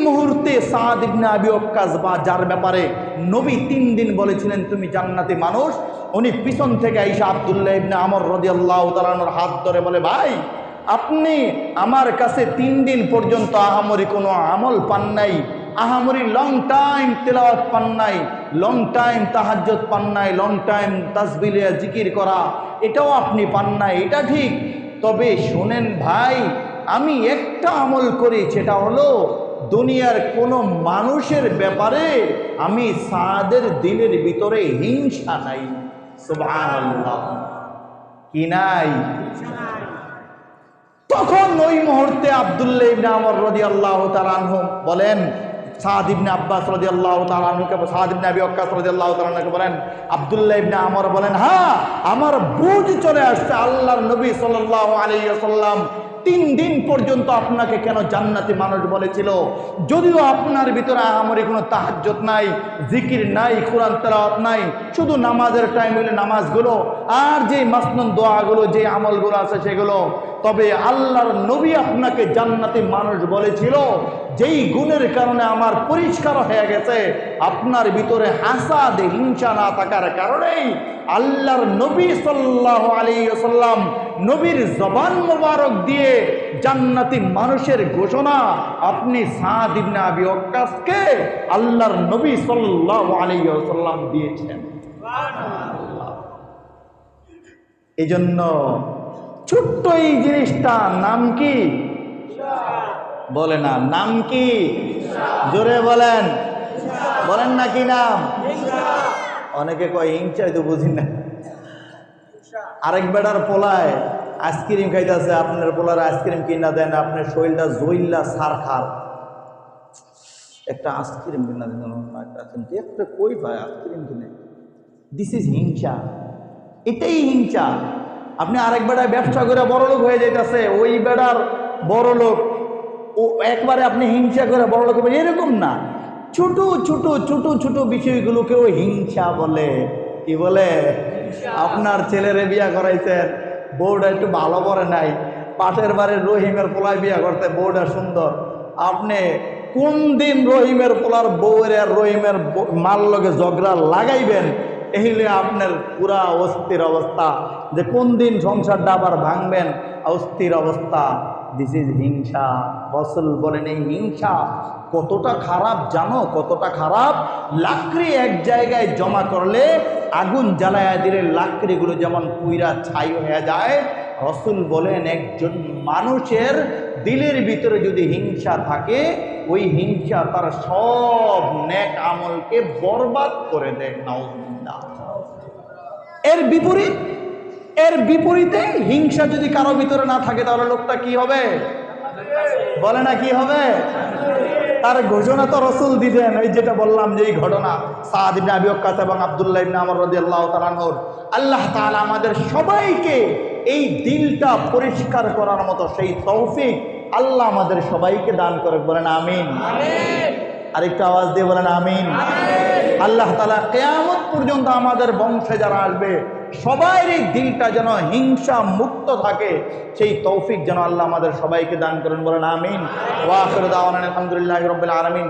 মুহূর্তে সাদ ইবনে আবি ওয়াক্কাস বা যার ব্যাপারে নবী 3 দিন বলেছিলেন তুমি জান্নাতি মানুষ, উনি পিছন থেকে আইসা আব্দুল্লাহ ইবনে আমর রাদিয়াল্লাহু তাআলা আনহুর হাত ধরে বলে, ভাই আপনি আমার কাছে 3 দিন পর্যন্ত আহামরি কোনো আমল পান নাই, আহামরি লং টাইম তেলাওয়াত পান নাই, লং টাইম তাহাজ্জুদ পান নাই, লং টাইম তাসবিহ জিকির করা এটাও আপনি পান নাই, এটা ঠিক। তবে শোনেন ভাই, আমি একটা আমল করি, সেটা হলো দুনিয়ার কোনো মানুষের ব্যাপারে আমি সাদের দিলের ভিতরে হিংসা নাই। সুবহানাল্লাহ, কি নাই? তখন ওই মুহূর্তে আব্দুল্লাহ ইবনে আমর রাদিয়াল্লাহু তাআলা আনহু বলেন সাদ ইবনে আব্বাস রাদিয়াল্লাহু তাআলা আনহুকে, সাদ ইবনে আবি ওয়াক্কাস রাদিয়াল্লাহু তাআলা আনহুকে বলেন, আব্দুল্লাহ ইবনে আমর বলেন, হ্যাঁ আমার বুঝ চলে আসছে, আল্লাহর নবী সাল্লাল্লাহু আলাইহি ওয়াসাল্লাম 3 দিন পর্যন্ত আপনাকে কেন জান্নাতি মানুষ বলেছিল। যদিও আপনার ভিতরে আহামরি কোনো তাহাজ্জুদ নাই, জিকির নাই, কোরআন তেলাওয়াত নাই, শুধু নামাজের টাইম হলে নামাজগুলো আর যে মাসনুন দোয়াগুলো, যে আমলগুলো আছে সেগুলো, তবে আল্লাহর নবী আপনাকে জান্নাতি মানুষ বলেছিল যেই গুণের কারণে আমার পরিষ্কার হয়ে গেছে আপনার ভিতরে হাসাদ হিংসা না থাকার কারণেই আল্লাহর নবী সাল্লাল্লাহু আলাইহি ওয়াসাল্লাম নবীর জবান মোবারক দিয়ে জান্নাতি মানুষের ঘোষণা আপনি সাদ ইবনে আবি ওয়াক্কাসকে আল্লাহর নবী সাল্লাল্লাহু আলাইহি ওয়াসাল্লাম দিয়েছেন। সুবহানাল্লাহ। এজন্য ছোট্ট এই জিনিসটা নাম কি? বলে না, নাম কি? জোরে বলেন, বলেন না কি নাম? অনেকে কয় হিংসা, তো বুঝি না। আরেক বেটার পোলায় আইসক্রিম খাইতেছে, আপনার পোলার আইসক্রিম কিনা দেন, আপনার শরীরটা জইল্লা সার খার, একটা আইসক্রিম কিনা দেন, একটা কই ভাই আইসক্রিম কিনে, দিস ইজ হিংসা, এটাই হিংসা। আপনি আরেক বেটায় ব্যবসা করে বড়লোক হয়ে যাইতেছে, ওই বেটার বড়লোক ও একবারে আপনি হিংসা করে বড়লোক হবে এরকম না, ছোট ছোট ছোট ছোট বিষয়গুলোকেও হিংসা বলে। কি বলে? আপনার ছেলেরে বিয়া করাইছেন, বউটা একটু ভালো পড়ে নাই, পাশের বাড়ির রহিমের পোলায় বিয়া করতে বউটা সুন্দর, আপনি কোন দিন রহিমের পোলার বউয়ের আর রহিমের মাল লগে ঝগড়া লাগাইবেন, এইলে আপনার পুরা অস্থির অবস্থা, যে কোন দিন সংসারটা আবার ভাঙবেন, অস্থির অবস্থা। দিস ইজ হিংসা। রাসূল বলেন এই হিংসা কতটা খারাপ জানো? কতটা খারাপ? লাকড়ি এক জায়গায় জমা করলে আগুন জ্বালায়া দিলে লাকড়িগুলো যেমন পুইরা ছাই হয়ে যায়, রাসূল বলেন একজন মানুষের দিলের ভিতরে যদি হিংসা থাকে, ওই হিংসা তার সব নেক আমলকে বরবাদ করে দেয়। নাউযুবিল্লাহ। এর বিপরীতে হিংসা যদি কারো ভিতরে না থাকে, তাহলে লোকটা কি হবে? বলে না, কি হবে? তার ঘোষণা তো রাসূল দিবেন। ওই যেটা বললাম, যে এই ঘটনা সাদ ইবনে আবি ওয়াক্কাস এবং আব্দুল্লাহ ইবনে আমর রাদিয়াল্লাহু তাআলা আনহুর, আল্লাহ তাআলা আমাদের সবাইকে এই দিলটা পরিষ্কার করার মতো সেই তৌফিক আল্লাহ আমাদের সবাইকে দান করে। বলেন আমিন। আরেকটা আওয়াজ দিয়ে বলেন আমিন। আল্লাহ তাআলা কিয়ামত পর্যন্ত আমাদের বংশে যারা আসবে সবাই এই দিলটা যেন হিংসা মুক্ত থাকে, সেই তৌফিক যেন আল্লাহ আমাদের সবাইকে দান করেন। বলেন আমিন। ওয়া আখিরু দাওয়ানা আলহামদুলিল্লাহি রাব্বিল আলামিন।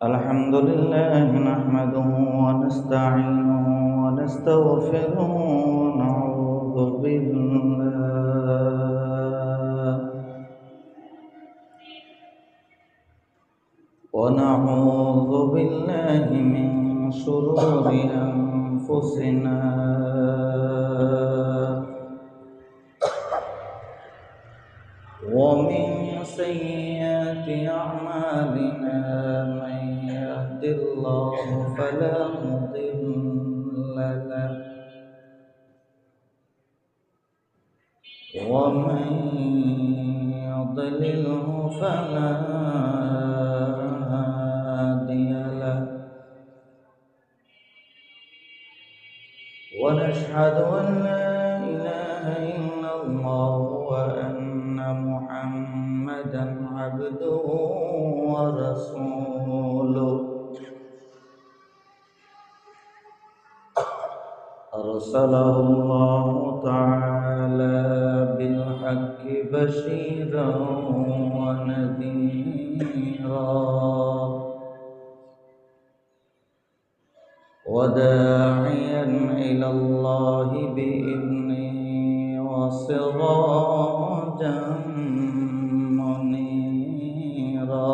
আলহামদুলিল্লাহ নাহমাদুহু ওয়া নাস্তাঈনুহু ওয়া নাস্তাগফিরুহু ওয়া নাউযু বিল্লাহ মিন শুরুরি আনফুসিনা ওয়া মিন সাইয়্যাতি আ'মালিনা মান ইয়াহদিল্লাহু ফালা মুদিল্লা লাহু ওয়া মান ইউদ্লিলহু ফালা হাদিয়া লাহু ওয়া নাশহাদু আন লা ইলাহা ইল্লাল্লাহু ওয়া আন্না মুহাম্মাদান আবদুহু ওয়া রাসূলুহু। أرسله الله تعالى بالحق بشيرا ونذيرا وداعيا إلى الله بإذنه وسراجا منيرا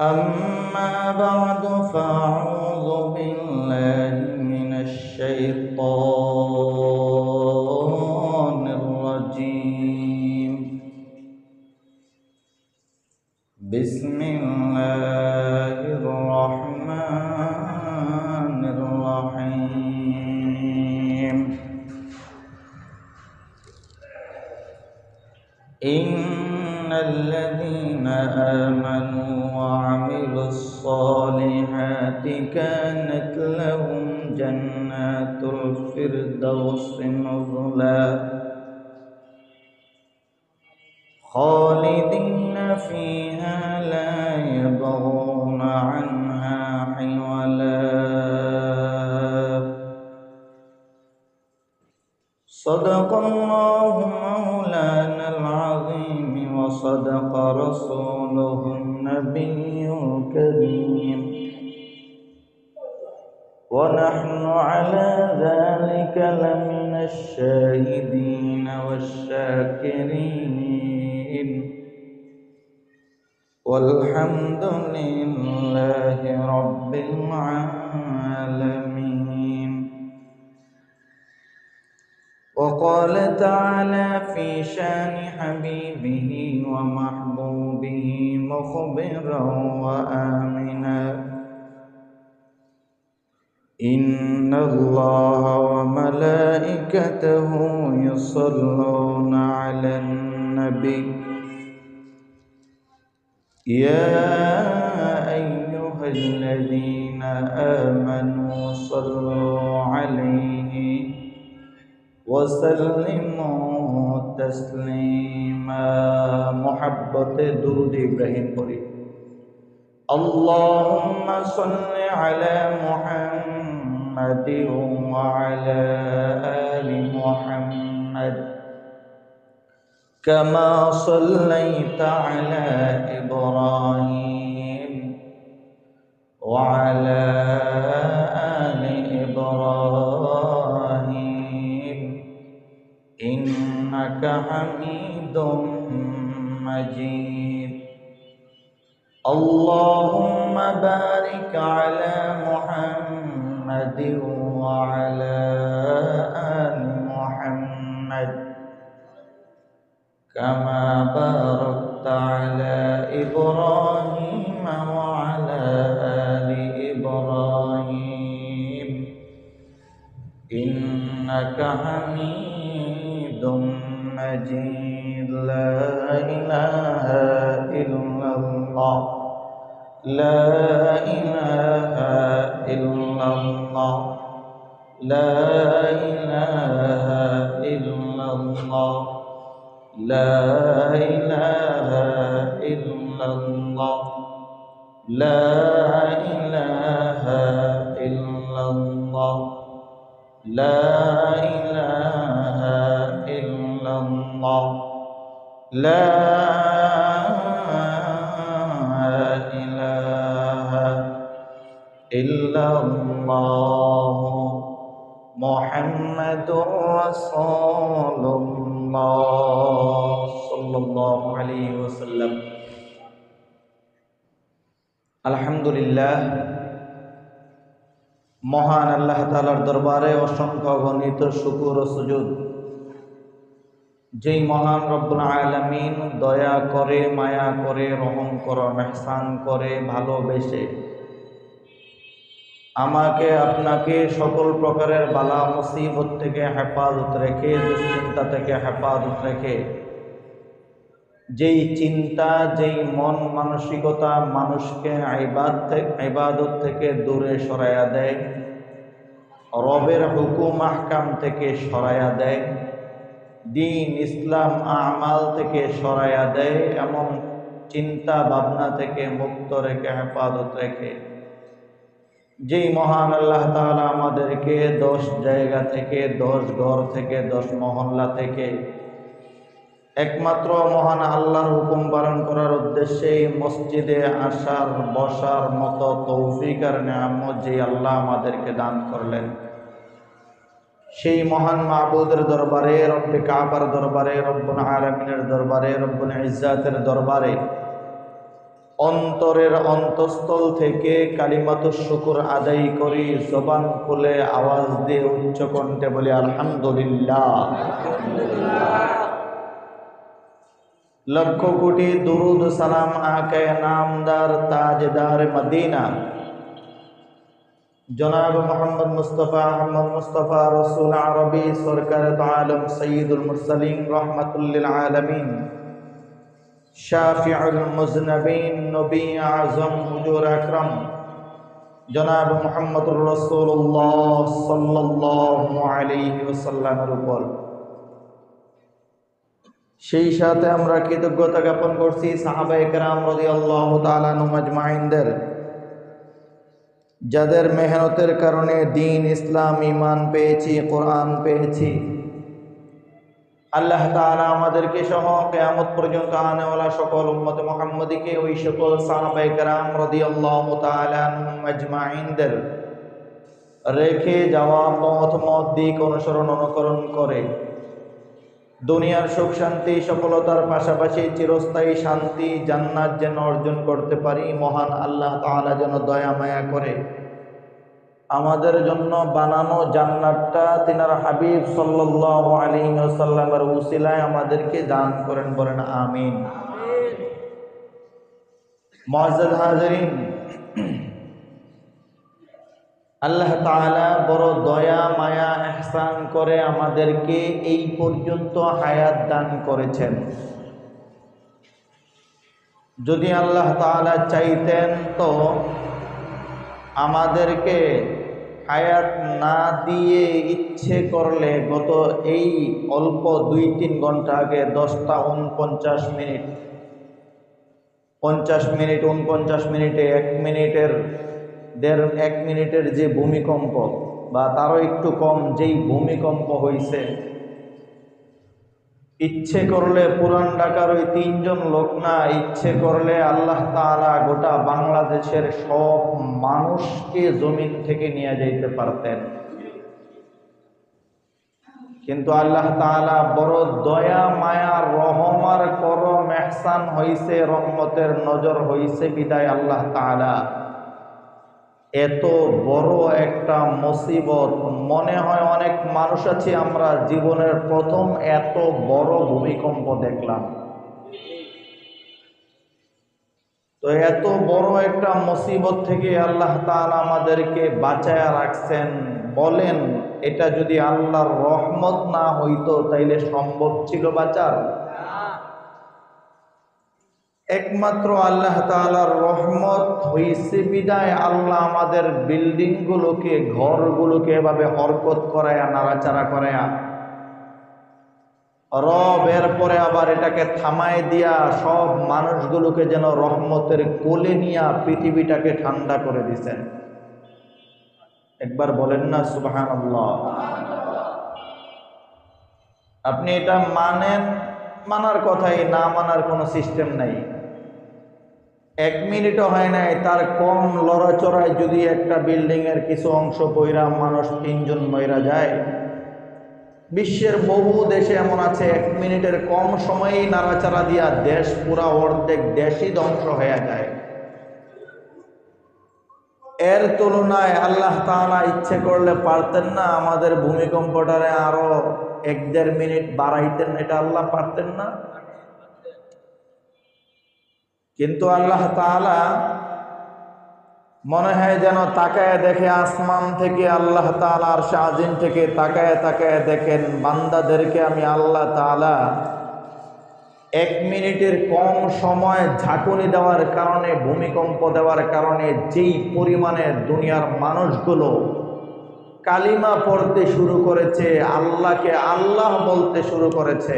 أما بعد فأعوذ بالله من الشيطان الرجيم بسم الله الرحمن الرحيم إن الذين آمنوا وعملوا الصالحات كانت لهم جنات الفردوس نزلا خالدين فيها لا يبغون عنها حولا صدق الله مولانا العظيم وصدق رسوله النبي الكريم ونحن على ذلك لمن الشاهدين والشاكرين والحمد لله رب العالمين. وقال تعالى في شان حبيبه ومحبوبه مخبرا وآمنا إن الله وملائكته يصلون على النبي يا أيها الذين آمنوا صلوا عليه وسلموا تسليما محبت درود إبراهيم پڑھی اللهم صل على محمد وعلى آل محمد كما صليت على إبراهيم وعلى آل إبراهيم إنك حميد مجيد اللهم بارك على محمد وعلى آل محمد كما باركت على إبراهيم وعلى آل إبراهيم إنك حميد مجيد لا إله إلا الله لا إله إلا الله لا إله إلا الله لا إله إلا الله لا إله إلا الله لا إله إلا الله لا إله إلا الله محمد رسول الله صلى الله عليه وسلم الحمد لله মহান আল্লাহ তাআলার দরবারে অসংখ্য গণিত শুকর ও সুজুদ যেই মহান রব্বুল আলামিন দয়া করে মায়া করে রহম করে ইহসান করে ভালোবেসে আমাকে আপনাকে সকল প্রকারের বালা মুসিবত থেকে হেফাজত রেখে দুশ্চিন্তা থেকে হেফাজত রেখে যেই চিন্তা যেই মন মানসিকতা মানুষকে ইবাদত থেকে দূরে সরাইয়া দেয় রবের হুকুম আহকাম থেকে সরাইয়া দেয় দীন ইসলাম আমাল থেকে সরাইয়া দেয় এমন চিন্তা ভাবনা থেকে মুক্ত রেখে হেফাজত রেখে যেই মহান আল্লাহ তাআলা আমাদেরকে 10 জায়গা থেকে 10 ঘর থেকে 10 মহল্লা থেকে একমাত্র মহান আল্লাহর হুকুম পালন করার উদ্দেশ্যে মসজিদে আসার বসার মতো তৌফিক আর নিয়ামত যে আল্লাহ আমাদেরকে দান করলেন, সেই মহান মাবুদের দরবারে, রব্বে কাবার দরবারে, রব্বুল আলামিনের দরবারে, রব্বুল ইজ্জাতের দরবারে অন্তরের অন্তঃস্থল থেকে কালিমাতুশ শুকর আদায় করি, জবান খুলে আওয়াজ দিয়ে উচ্চ কণ্ঠে বলি আলহামদুলিল্লাহ। লক্ষ কোটি দুরুদ সালাম আকে নামদার তাজদার মদিনা জনাব মোহাম্মদ মুস্তাফা আহমদ মুস্তাফা রসুল আরবি সরকার আলম সঈদুল মুরসালিন রহমাতুল্লিল আলামিন শাফিউল মুজনবিন নবী আজম হুজুর আকরাম জনাব মুহাম্মদুর রাসূলুল্লাহ সাল্লাল্লাহু আলাইহি ওয়াসাল্লামের উপর, সেই সাথে আমরা কৃতজ্ঞতা জ্ঞাপন করছি সাহাবায়ে কেরাম রাদিয়াল্লাহু তাআলা আনহুম আজমাইনদের, যাদের মেহনতের কারণে দ্বীন ইসলাম ঈমান পেয়েছি, কোরআন পেয়েছি। আল্লাহ তাআলা আমাদেরকে সহ কিয়ামত পর্যন্ত আনেওয়ালা সকল উম্মত মুহাম্মদীকে ওই সকল সাহাবায়ে কেরাম রাদিয়াল্লাহু তাআলা আনহুম আজমাইনদের রেখে যাওয়া পথ মত দিক অনুসরণ অনুকরণ করে দুনিয়ার সুখ শান্তি সফলতার পাশাপাশি চিরস্থায়ী শান্তি জান্নাত যেন অর্জন করতে পারি, মহান আল্লাহ তাআলা যেন দয়া মায়া করে আমাদের জন্য বানানো জান্নাতটা তিনার হাবিব সাল্লাল্লাহু আলাইহি ওয়াসাল্লামের উসিলায় আমাদেরকে দান করেন, বলেন আমিন। মুআজ্জাজ হাজিরিন, আল্লাহ তাআলা বড় দয়া মায়া ইহসান করে আমাদেরকে এই পর্যন্ত হায়াত দান করেছেন। যদি আল্লাহ তাআলা চাইতেন তো আমাদেরকে হায়াত না দিয়ে ইচ্ছে করলে গত এই অল্প 2-3 ঘন্টা আগে 10টা 49 মিনিট 50 মিনিট 49 মিনিটে 1 মিনিটের যে ভূমিকম্প বা তারও একটু কম যেই ভূমিকম্প হয়েছে, ইচ্ছে করলে পুরান ঢাকার ওই 3 জন লোক না, ইচ্ছে করলে আল্লাহ তাআলা গোটা বাংলাদেশের সব মানুষকে জমিন থেকে নিয়ে যাইতে পারতেন। কিন্তু আল্লাহ তাআলা বড় দয়া মায়া রহমার করম ইহসান হইছে, রহমতের নজর হইছে বিদায় আল্লাহ তাআলা এত বড় একটা মুসিবত, মনে হয় অনেক মানুষ আছে আমরা জীবনের প্রথম এত বড় ভূমিকম্প দেখলাম। তো এত বড় একটা মুসিবত থেকে আল্লাহ তাআলা আমাদেরকে বাঁচায়া রাখছেন। বলেন, এটা যদি আল্লাহর রহমত না হইতো তাইলে সম্ভব ছিল বাঁচার? একমাত্র আল্লাহ তাআলার রহমত হইছে বিদায় আল্লাহ আমাদের বিল্ডিং গুলোকে, ঘরগুলোকে এভাবে হরকত করায়া, নাড়াচাড়া করায়া রব এরপরে আবার এটাকে থামায় দিয়া সব মানুষগুলোকে যেন রহমতের কোলে নিয়া পৃথিবীটাকে ঠান্ডা করে দিছেন। একবার বলেন না সুবহানাল্লাহ। আপনি এটা মানেন, মানার কথাই, না মানার কোনো সিস্টেম নাই। 1 মিনিটও হয় নাই তার কম লড়াচড়ায় যদি একটা বিল্ডিং এর কিছু অংশ পইরা মানুষ 3 জন মইরা যায়, বিশ্বের বহু দেশে এমন আছে 1 মিনিটের কম সময়েই নাড়াচাড়া দিয়া দেশ পুরা অর্ধেক দেশই ধ্বংস হয়ে যায়। এর তুলনায় আল্লাহ তাআলা ইচ্ছে করলে পারতেন না আমাদের ভূমিকম্পটারে আরো 1-1.5 মিনিট বাড়াইতেন? এটা আল্লাহ পারতেন না? কিন্তু আল্লাহ তাআলা মনে হয় যেন তাকায় দেখে আসমান থেকে, আল্লাহ তাআলা আরশে আজিম থেকে তাকায় তাকায় দেখেন বান্দাদেরকে আমি আল্লাহ তাআলা 1 মিনিটের কম সময় ঝাঁকুনি দেওয়ার কারণে, ভূমিকম্প দেওয়ার কারণে যেই পরিমাণে দুনিয়ার মানুষগুলো কালিমা পড়তে শুরু করেছে, আল্লাহকে আল্লাহ বলতে শুরু করেছে,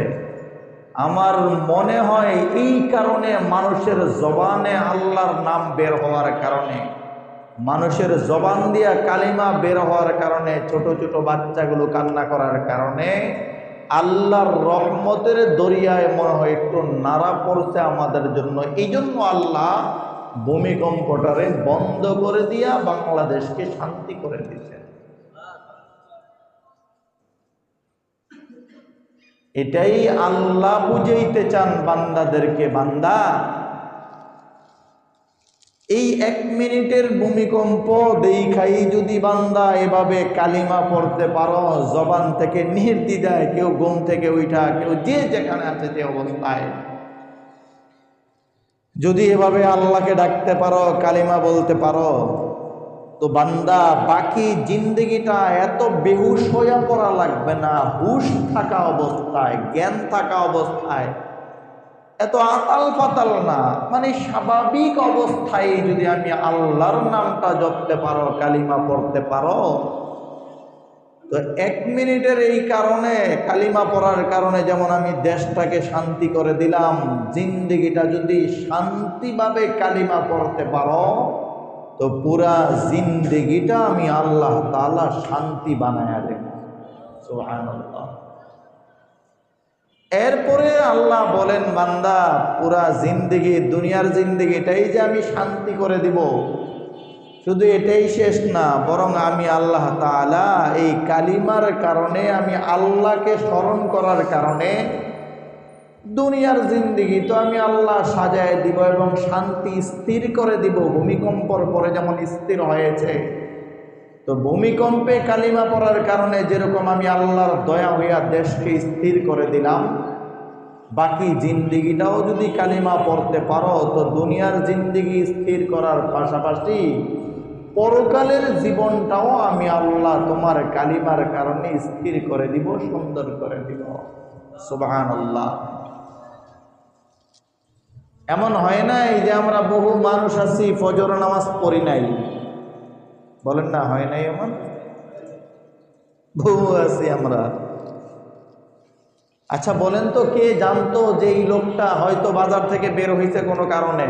আমার মনে হয় এই কারণে মানুষের জবানে আল্লাহর নাম বের হওয়ার কারণে মানুষের জবান দিয়া কালিমা বের হওয়ার কারণে, ছোট ছোট বাচ্চাগুলো কান্না করার কারণে আল্লাহর রহমতের দরিয়ায় মনে হয় একটু নাড়া পড়ছে আমাদের জন্য। এই জন্য আল্লাহ ভূমিকম্পটারে বন্ধ করে দিয়া বাংলাদেশকে শান্তি করে দিয়েছেন। এটাই আল্লাহ বুঝাইতে চান বান্দাদেরকে, বান্দা এই 1 মিনিটের ভূমিকম্প দেখাই যদি বান্দা এভাবে কালিমা পড়তে পারো, জবান থেকে নির্দ্বিধায়, কেউ ঘুম থেকে উঠা, কেউ যে যেখানে আছে যে অবস্থায়, যদি এভাবে আল্লাহকে ডাকতে পারো, কালিমা বলতে পারো, তো বান্দা বাকি জিন্দগিটা এত বেহুশ হইয়া পড়া লাগবে না। হুশ থাকা অবস্থায়, জ্ঞান থাকা অবস্থায়, এত আতাল ফাতাল না, মানে স্বাভাবিক অবস্থায় যদি আমি আল্লাহর নামটা জপতে পারো, কালিমা পড়তে পারো, তো 1 মিনিটের এই কারণে, কালিমা পড়ার কারণে যেমন আমি দেশটাকে শান্তি করে দিলাম, জিন্দগিটা যদি শান্তিভাবে কালিমা পড়তে পারো, তো পুরা জিন্দগিটা আমি আল্লাহ তাআলা শান্তি বানায়া দেব। সুবহানাল্লাহ। এরপরে আল্লাহ বলেন, বান্দা পুরা জিন্দগি, দুনিয়ার জিন্দগিটাই যে আমি শান্তি করে দিব, শুধু এটাই শেষ না, বরং আমি আল্লাহ তাআলা এই কালিমার কারণে, আমি আল্লাহকে স্মরণ করার কারণে দুনিয়ার জিন্দগি তো আমি আল্লাহ সাজায় দিব এবং শান্তি স্থির করে দিব। ভূমিকম্পর পরে যেমন স্থির হয়েছে, তো ভূমিকম্পে কালিমা পড়ার কারণে যেরকম আমি আল্লাহর দয়া হইয়া দেশকে স্থির করে দিলাম, বাকি জিন্দগিটাও যদি কালিমা পড়তে পারো, তো দুনিয়ার জিন্দগি স্থির করার পাশাপাশি পরকালের জীবনটাও আমি আল্লাহ তোমার কালিমার কারণে স্থির করে দিব, সুন্দর করে দিব। সুবহানাল্লাহ। এমন হয় না এই যে আমরা বহু মানুষ আছি ফজর নামাজ পড়ি নাই, বলেন না, হয় নাই? এমন বহু আছি আমরা। আচ্ছা বলেন তো, কে জানতো যে এই লোকটা হয়তো বাজার থেকে বের হয়েছে কোনো কারণে,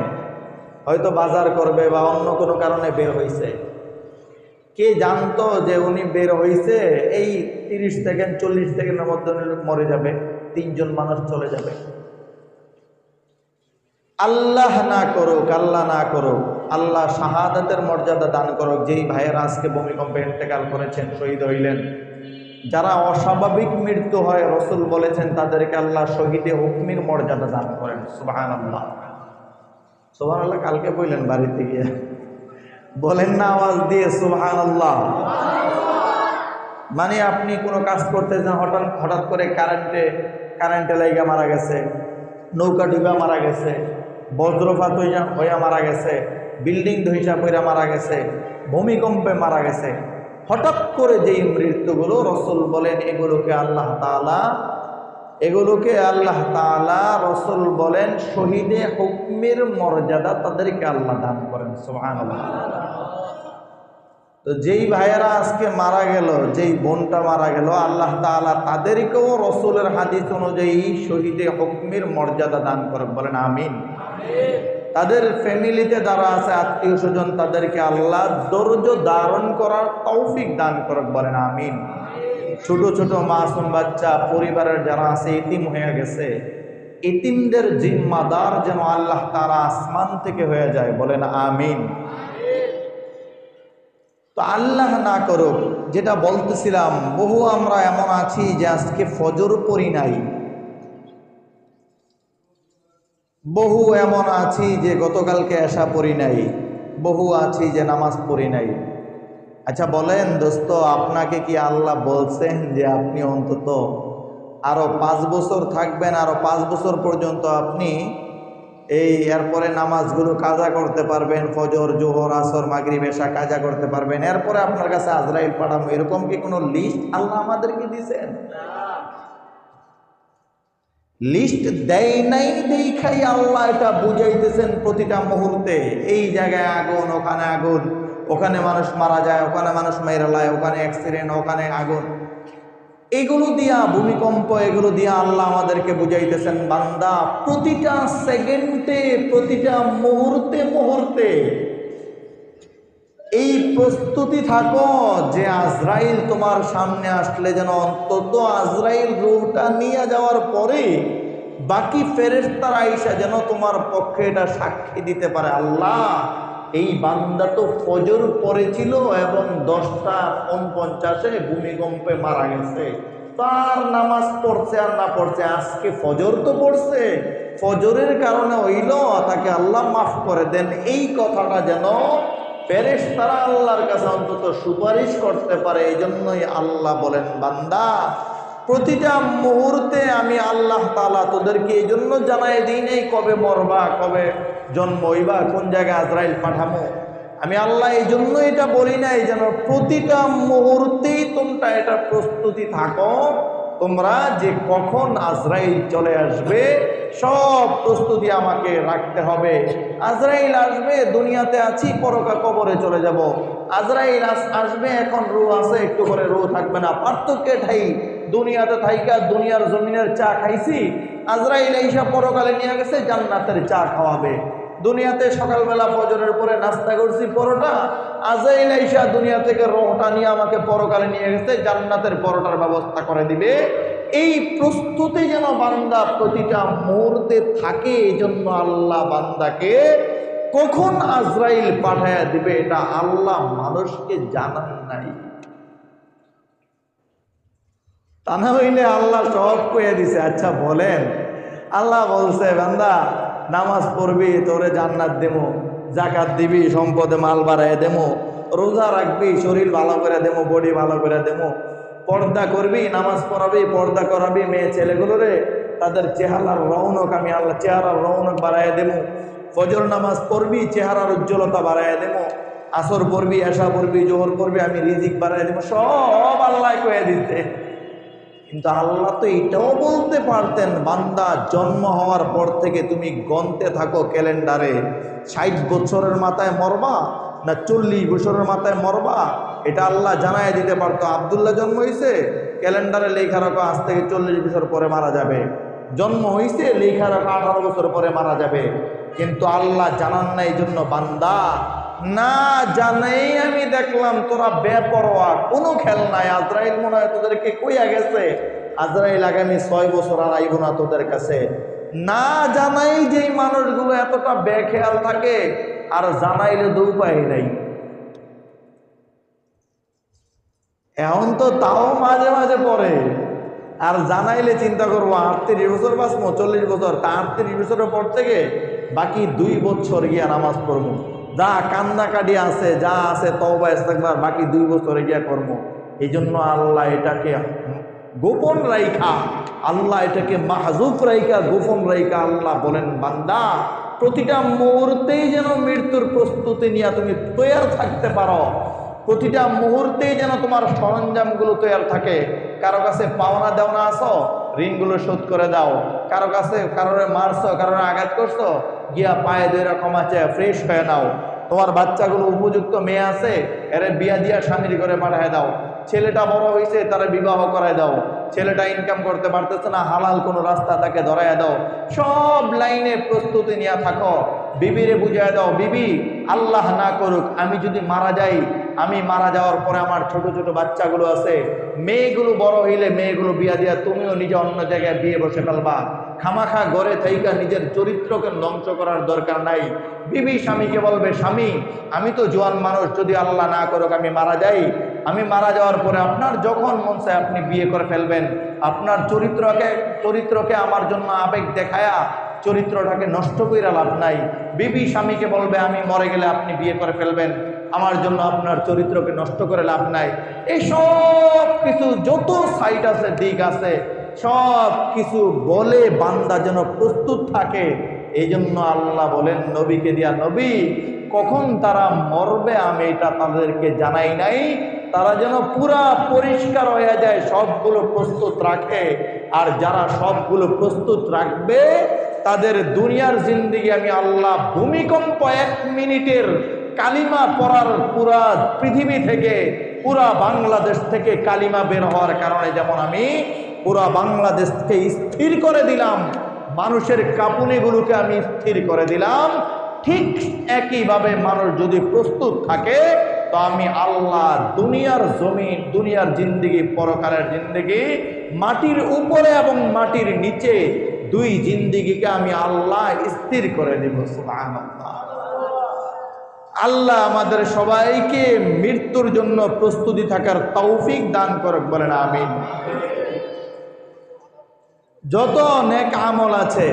হয়তো বাজার করবে বা অন্য কোনো কারণে বের হয়েছে? কে জানতো যে উনি বের হয়েছে এই 30 সেকেন্ড 40 সেকেন্ডের মধ্যে মরে যাবে, 3 জন মানুষ চলে যাবে? আল্লাহ না করুক, আল্লাহ না করুক, আল্লাহ শাহাদাতের মর্যাদা দান করুক। যেই ভাইয়েরা আজকে ভূমিকম্পে ইন্তেকাল করেছেন, শহীদ হইলেন, যারা অস্বাভাবিক মৃত্যু হয় রাসূল বলেছেন তাদেরকে আল্লাহ শহীদে হুকমির মর্যাদা দান করেন। সুবহানাল্লাহ, সুবহানাল্লাহ। কালকে বললেন বাড়িতে গিয়ে, বলেন না আওয়াজ দিয়ে সুবহানাল্লাহ। মানে আপনি কোনো কাজ করতেছেন, হঠাৎ করে কারেন্টে লাইগা মারা গেছে, নৌকা ডুবা মারা গেছে, বজ্রপাত হইয়া মারা গেছে, বিল্ডিং ধইসা পইরা মারা গেছে, ভূমিকম্পে মারা গেছে, হঠাৎ করে যেই মৃত্যুগুলো, রাসূল বলেন এগুলোকে আল্লাহ তাআলা রাসূল বলেন শহীদে হুকমের মর্যাদা তাদেরকে আল্লাহ দান করেন। সুবহানাল্লাহ। তো যেই ভাইয়েরা আজকে মারা গেল, যেই বোনটা মারা গেল, আল্লাহ তাআলা তাদেরকেও রাসূলের হাদিস অনুযায়ী শহীদে হুকমের মর্যাদা দান করেন, বলেন আমিন। তাদের ফ্যামিলিতে যারা আছে, আত্মীয় স্বজন, তাদেরকে আল্লাহ ধৈর্য ধারণ করার তৌফিক দান করেন, বলেন আমিন। ছোট ছোট মাসুম বাচ্চা পরিবারের যারা আছে, এতিম হয়ে গেছে, এতিমদের জিম্মাদার যেন আল্লাহ তাআলা আসমান থেকে হয়ে যায়, বলেন আমিন। তো আল্লাহ না করুক, যেটা বলতেছিলাম, বহু আমরা এমন আছি যে আজকে ফজর পড়ি নাই, বহু এমন আছি যে গতকালকে এশা পড়ি নাই, বহু আছি যে নামাজ পড়ি নাই। আচ্ছা বলেন দোস্ত, আপনাকে কি আল্লাহ বলছেন যে আপনি অন্তত আরো 5 বছর থাকবেন, আরো 5 বছর পর্যন্ত আপনি এরপরে নামাজগুলো কাজা করতে পারবেন, ফজর, জোহর, আসর, মাগরিব, এশা কাজা করতে পারবেন, এরপরে আপনার কাছে আজরাইল পাঠাবো, এরকম কি কোনো লিস্ট আল্লাহ আমাদেরকে দিয়েছেন? লিস্ট দেয় নাই, দেখাই আল্লাহ এটা বুঝাইতেছেন প্রতিটা মুহূর্তে। এই জায়গায় আগুন, ওখানে আগুন, ওখানে মানুষ মারা যায়, ওখানে মানুষ মেরে লায়, ওখানে অ্যাক্সিডেন্ট, ওখানে আগুন, এগুলো দিয়া, ভূমিকম্প, এগুলো দিয়া আল্লাহ আমাদেরকে বুঝাইতেছেন, বান্দা প্রতিটা সেকেন্ডে, প্রতিটা মুহূর্তে এই প্রস্তুতি থাকো যে আজরাইল তোমার সামনে আসলে যেন অন্তত আজরাইল রূহটা নিয়ে যাওয়ার পরে বাকি ফেরেশতারা আইসা যেন তোমার পক্ষে এটা সাক্ষী দিতে পারে, আল্লাহ এই বান্দা তো ফজর পড়েছিল এবং 10:49 ভূমিকম্পে মারা গেছে, তার নামাজ পড়ছে আর না পড়ছে, আজকে ফজর তো পড়ছে, ফজরের কারণে হইল, তাকে আল্লাহ মাফ করে দেন। এই কথাটা যেন ফেরেশতারা আল্লাহর কাছে অন্তত সুপারিশ করতে পারে। এই জন্যই আল্লাহ বলেন, বান্দা প্রতিটা মুহূর্তে আমি আল্লাহ তাআলা তোদেরকে এই জন্য জানাই দিই নেই কবে মরবা, কবে জন্ম হইবা, কোন জায়গায় আজরাইল পাঠামো। আমি আল্লাহ এই জন্য এটা বলি নাই যেন প্রতিটা মুহূর্তেই তোমরা এটা প্রস্তুতি থাকো, তোমরা যে কখন আজরাইল চলে আসবে সব প্রস্তুতি আমাকে রাখতে হবে। আজরাইল আসবে, দুনিয়াতে আছি, পরকা কবরে চলে যাব। আজরাইল আসবে, এখন রূহ আছে, একটু করে রূহ থাকবে না। পার্থক্য এটাই, দুনিয়াতে থাইকা দুনিয়ার জমিনের চা খাইছি, আজরাইল এইসা পরকালে নিয়ে গেছে জান্নাতের চা খাওয়াবে। দুনিয়াতে সকালবেলা ফজরের পরে নাস্তা করছি পরোটা, আজরাইল আইসা দুনিয়া থেকে রোহটা নিয়ে আমাকে পরকালে নিয়ে গেছে জান্নাতের পরোটার ব্যবস্থা করে দিবে। এই প্রস্তুতি যেন বান্দা প্রতিটা মুহূর্তে থাকে, এই জন্য আল্লাহ বান্দাকে কখন আজরাইল পাঠায়া দিবে এটা আল্লাহ মানুষকে জানান নাই। তা না হইলে আল্লাহ সব কয়ে দিছে। আচ্ছা বলেন, আল্লাহ বলছে বান্দা নামাজ পড়বি তোরে জান্নাত দেবো, জাকাত দিবি সম্পদে মাল বাড়ায় দেবো, রোজা রাখবি শরীর ভালো করে দেবো, বডি ভালো করে দেবো, পর্দা করবি, নামাজ পড়াবি, পর্দা করাবি মেয়ে ছেলেগুলোরে, তাদের চেহারার রৌনক আমি আল্লাহ চেহারার রৌনক বাড়ায় দেবো, ফজর নামাজ পড়বি চেহারার উজ্জ্বলতা বাড়ায় দেবো, আসর পড়বি, এশা পড়বি, জোহর পড়বি, আমি রিজিক বাড়ায় দেবো, সব আল্লাহ কয়ে দিতে। কিন্তু আল্লাহ তো এটাও বলতে পারতেন, বান্দা জন্ম হওয়ার পর থেকে তুমি গণতে থাকো ক্যালেন্ডারে 60 বছরের মাথায় মরবা না 40 বছরের মাথায় মরবা, এটা আল্লাহ জানায় দিতে পারতো। আব্দুল্লাহ জন্ম হয়েছে, ক্যালেন্ডারে লেখা রাখো আজ থেকে 40 বছর পরে মারা যাবে। জন্ম হয়েছে, লেখা রাখো 18 বছর পরে মারা যাবে। কিন্তু আল্লাহ জানান না, এই জন্য বান্দা না জানেই আমি দেখলাম তোরা বেপরোয়া, কোনো খেল নাই। আজরাইল মনে হয় তোদেরকে কইয়া গেছে আজরাইল আগামী 6 বছর আর আইব না তোদের কাছে। না জানাই যেই মানুষগুলো এতটা বেখেয়াল থাকে, আর জানাইলে তো উপায় নাই। এখন তো তাও মাঝে মাঝে পড়ে, আর জানাইলে চিন্তা করবো 38 বছর বাঁচবো, 40 বছর, তা 38 বছরের পর থেকে বাকি 2 বছর গিয়া নামাজ পড়বো, যা কান্নাকাটি আছে যা আছে তওবা ইস্তেগফার বাকি 2 বছরে গিয়া করব। এই জন্য আল্লাহ এটাকে গোপন রাইখা, আল্লাহ এটাকে মাহজুফ রাইখা, গোপন রাইখা আল্লাহ বলেন, বান্দা প্রতিটা মুহূর্তেই যেন মৃত্যুর প্রস্তুতি নিয়ে তুমি তৈয়ার থাকতে পারো, প্রতিটা মুহূর্তেই যেন তোমার সরঞ্জামগুলো তৈয়ার থাকে। কারো কাছে পাওনা দেওনা আসো, ঋণগুলো শোধ করে দাও। কারো কাছে কারোরে মারছো, কারোরে আঘাত করছো, গিয়া পায়ে 2 রকম আছে ফ্রেশ হয়ে নাও। তোমার বাচ্চাগুলো উপযুক্ত মেয়ে আছে, এরে বিয়া দিয়া স্বামীর ঘরে পাঠায় দাও। ছেলেটা বড় হয়েছে, তারা বিবাহ করায় দাও। ছেলেটা ইনকাম করতে পারতেছে না, হালাল কোনো রাস্তা তাকে ধরাইয়া দাও। সব লাইনে প্রস্তুতি নিয়ে থাকো। বিবিরে বুঝাই দাও, বিবি আল্লাহ না করুক আমি যদি মারা যাই, আমি মারা যাওয়ার পরে আমার ছোট ছোট বাচ্চাগুলো আছে, মেয়েগুলো বড় হইলে মেয়েগুলো বিয়া দিয়া তুমিও নিজে অন্য জায়গায় বিয়ে বসে ফেলবা। খামাখা ঘরে থাইকা নিজের চরিত্রকে ধ্বংস করার দরকার নাই। বিবি স্বামীকে বলবে, স্বামী আমি তো জোয়ান মানুষ, যদি আল্লাহ না করুক আমি মারা যাই, আমি মারা যাওয়ার পরে আপনার যখন মন চায় আপনি বিয়ে করে ফেলবেন। আপনার চরিত্রকে আমার জন্য আবেগ দেখায়া চরিত্রটাকে নষ্ট কইরা লাভ নাই। বিবি স্বামীকে বলবে, আমি মরে গেলে আপনি বিয়ে করে ফেলবেন, আমার জন্য আপনার চরিত্রকে নষ্ট করে লাভ নাই। এই সব কিছু যত সাইড আছে, দিক আছে, সব কিছু বলে বান্দা যেন প্রস্তুত থাকে। এই জন্য আল্লাহ বলেন নবীকে দিয়া, নবী কখন তারা মরবে আমি এটা তাদেরকে জানাই নাই, তারা যেন পুরা পরিষ্কার হয়ে যায়, সবগুলো প্রস্তুত রাখে। আর যারা সবগুলো প্রস্তুত রাখবে তাদের দুনিয়ার জিন্দেগি আমি আল্লাহ ভূমিকম্প 1 মিনিটের কালিমা পড়ার পুরা পৃথিবী থেকে, পুরা বাংলাদেশ থেকে কালিমা বের হওয়ার কারণে যেমন আমি পুরা বাংলাদেশকে স্থির করে দিলাম, মানুষের কাঁপুনিগুলোকে আমি স্থির করে দিলাম, ঠিক একইভাবে মানুষ যদি প্রস্তুত থাকে তো আমি আল্লাহ দুনিয়ার জমিন, দুনিয়ার জিন্দেগি, পরকালের জিন্দেগি, মাটির উপরে এবং মাটির নিচে দুই জিন্দেগিকে আমি আল্লাহ স্থির করে দেব। সুবহানাল্লাহ। আল্লাহ আমাদের সবাইকে মৃত্যুর জন্য প্রস্তুতি থাকার তৌফিক দান করুক, বলেন আমিন। যত নেক আমল আছে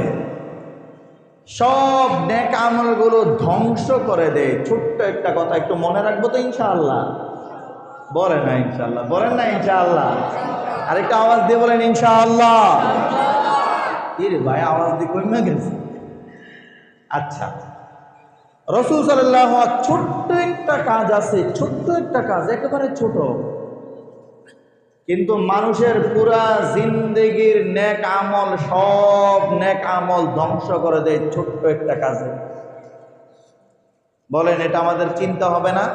সব নেক আমলগুলো ধ্বংস করে দেয় ছোট্ট একটা কথা, একটু মনে রাখবো তো ইনশাআল্লাহ? বলেন না ইনশাআল্লাহ, বলেন না ইনশাআল্লাহ? আরেকটা আওয়াজ দিয়ে বলেন ইনশাআল্লাহ। কি রে ভাই, আওয়াজ দিয়ে কমে গেছে। আচ্ছা, রাসূল সাল্লাল্লাহু আলাইহি ওয়াসাল্লাম ছোট্ট একটা কাজ আছে, ছোট্ট একটা কাজ, একেবারে ছোট, কিন্তু মানুষের পুরা জিন্দেগির নেক আমল, সব নেক আমল ধ্বংস করে দেয় ছোট্ট একটা কাজে। বলেন এটা আমাদের চিন্তা হবে না?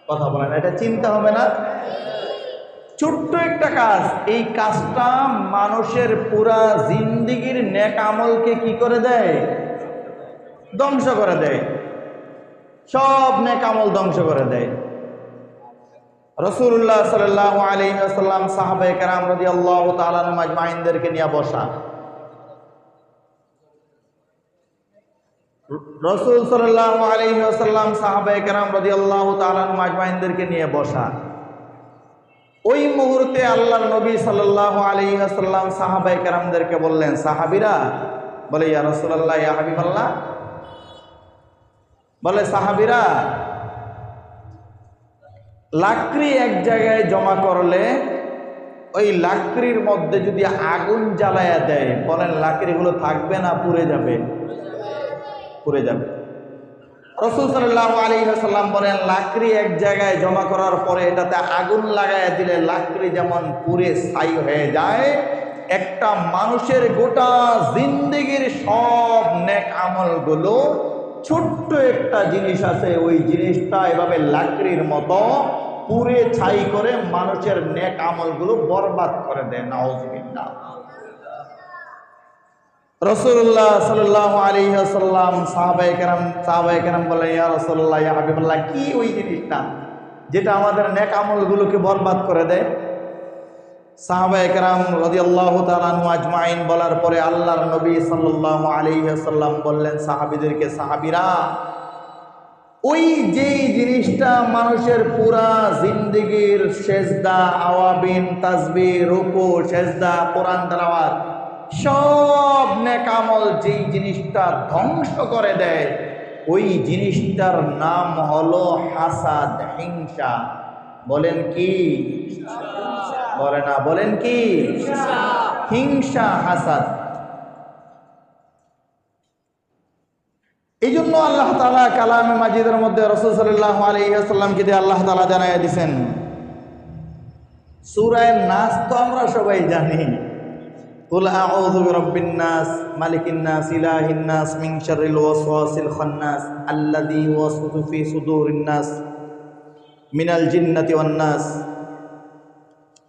কথা বলেন, এটা চিন্তা হবে না? ছোট্ট একটা কাজ, এই কাজটা মানুষের পুরা জিন্দেগির নেক আমলকে কি করে দেয়? ধ্বংস করে দেয়, সব নেক আমল ধ্বংস করে দেয়। রাসূলুল্লাহ সাল্লাল্লাহু আলাইহি ওয়াসাল্লাম সাহাবায়ে কেরাম রাদিয়াল্লাহু তাআলা আনহুম আজমাইনদেরকে নিয়ে বসা। রাসূল সাল্লাল্লাহু আলাইহি ওয়াসাল্লাম সাহাবায়ে কেরাম রাদিয়াল্লাহু তাআলা আনহুম আজমাইনদেরকে নিয়ে বসা। ওই মুহূর্তে আল্লাহর নবী সাল্লাল্লাহু আলাইহি ওয়াসাল্লাম সাহাবায়ে কেরামদেরকে বললেন, সাহাবীরা, বলে ইয়া রাসূলুল্লাহ, ইয়া হাবিবাল্লাহ, বলে সাহাবীরা, লাকড়ি এক জায়গায় জমা করলে ওই লাকড়ির মধ্যে যদি আগুন জ্বালায়া দেয়, বলেন লাকড়িগুলো থাকবে না পুড়ে যাবে? পুড়ে যাবে। রাসূল সাল্লাল্লাহু আলাইহি ওয়াসাল্লাম বলেন, লাকড়ি এক জায়গায় জমা করার পরে এটাতে আগুন লাগায়া দিলে লাকড়ি যেমন পুড়ে ছাই হয়ে যায়, একটা মানুষের গোটা জিন্দেগির সব নেক আমলগুলো, ছোট্ট একটা জিনিস আছে, ওই জিনিসটা এভাবে লাকড়ির মতো পুড়ে ছাই করে মানুষের নেক আমলগুলো বরবাদ করে দেয়। নাউযুবিল্লাহ। রাসূলুল্লাহ সাল্লাল্লাহু আলাইহি ওয়াসাল্লাম সাহাবায়ে কেরাম বললেন, ইয়া রাসূলুল্লাহ, ইয়া হাবিবাল্লাহ, কি ওই জিনিসটা যেটা আমাদের নেক আমলগুলোকে বরবাদ করে দেয়? সাহাবায়ে কেরাম রাদিয়াল্লাহু তাআলা আনহু আজমাইন বলার পরে আল্লাহর নবী সাল্লাল্লাহু আলাইহি ওয়াসাল্লাম বললেন সাহাবীদেরকে, সাহাবীরা, ওই যেই জিনিসটা মানুষের পুরা জিন্দেগির সেজদা, আওয়াবিন, তাসবিহ, রুকু, সেজদা, কোরআন তেলাওয়াত, সব নেক আমল যেই জিনিসটা ধ্বংস করে দেয়, ওই জিনিসটার নাম হলো হাসাদ, হিংসা। বলেন কি? বলে না, বলেন কি? হিংসা, হাসাদ। এই জন্য আল্লাহ তাআলা কালামে মাজিদের মধ্যে রাসূল সাল্লাল্লাহু আলাইহি ওয়াসাল্লামকে দিয়ে আল্লাহ তাআলা জানাইয়া দিয়েছেন, সূরা নাস তো আমরা সবাই জানি, কুল আউযু বিরাব্বিন নাস, মালিকিন নাস, ইলাহিন নাস, মিন শাররিল ওয়াসওয়াসিল খান্নাস, আল্লাযী ইউওয়াসওয়িসু ফি সুদুরিন নাস মিনাল জিন্নাতি ওয়ান নাস।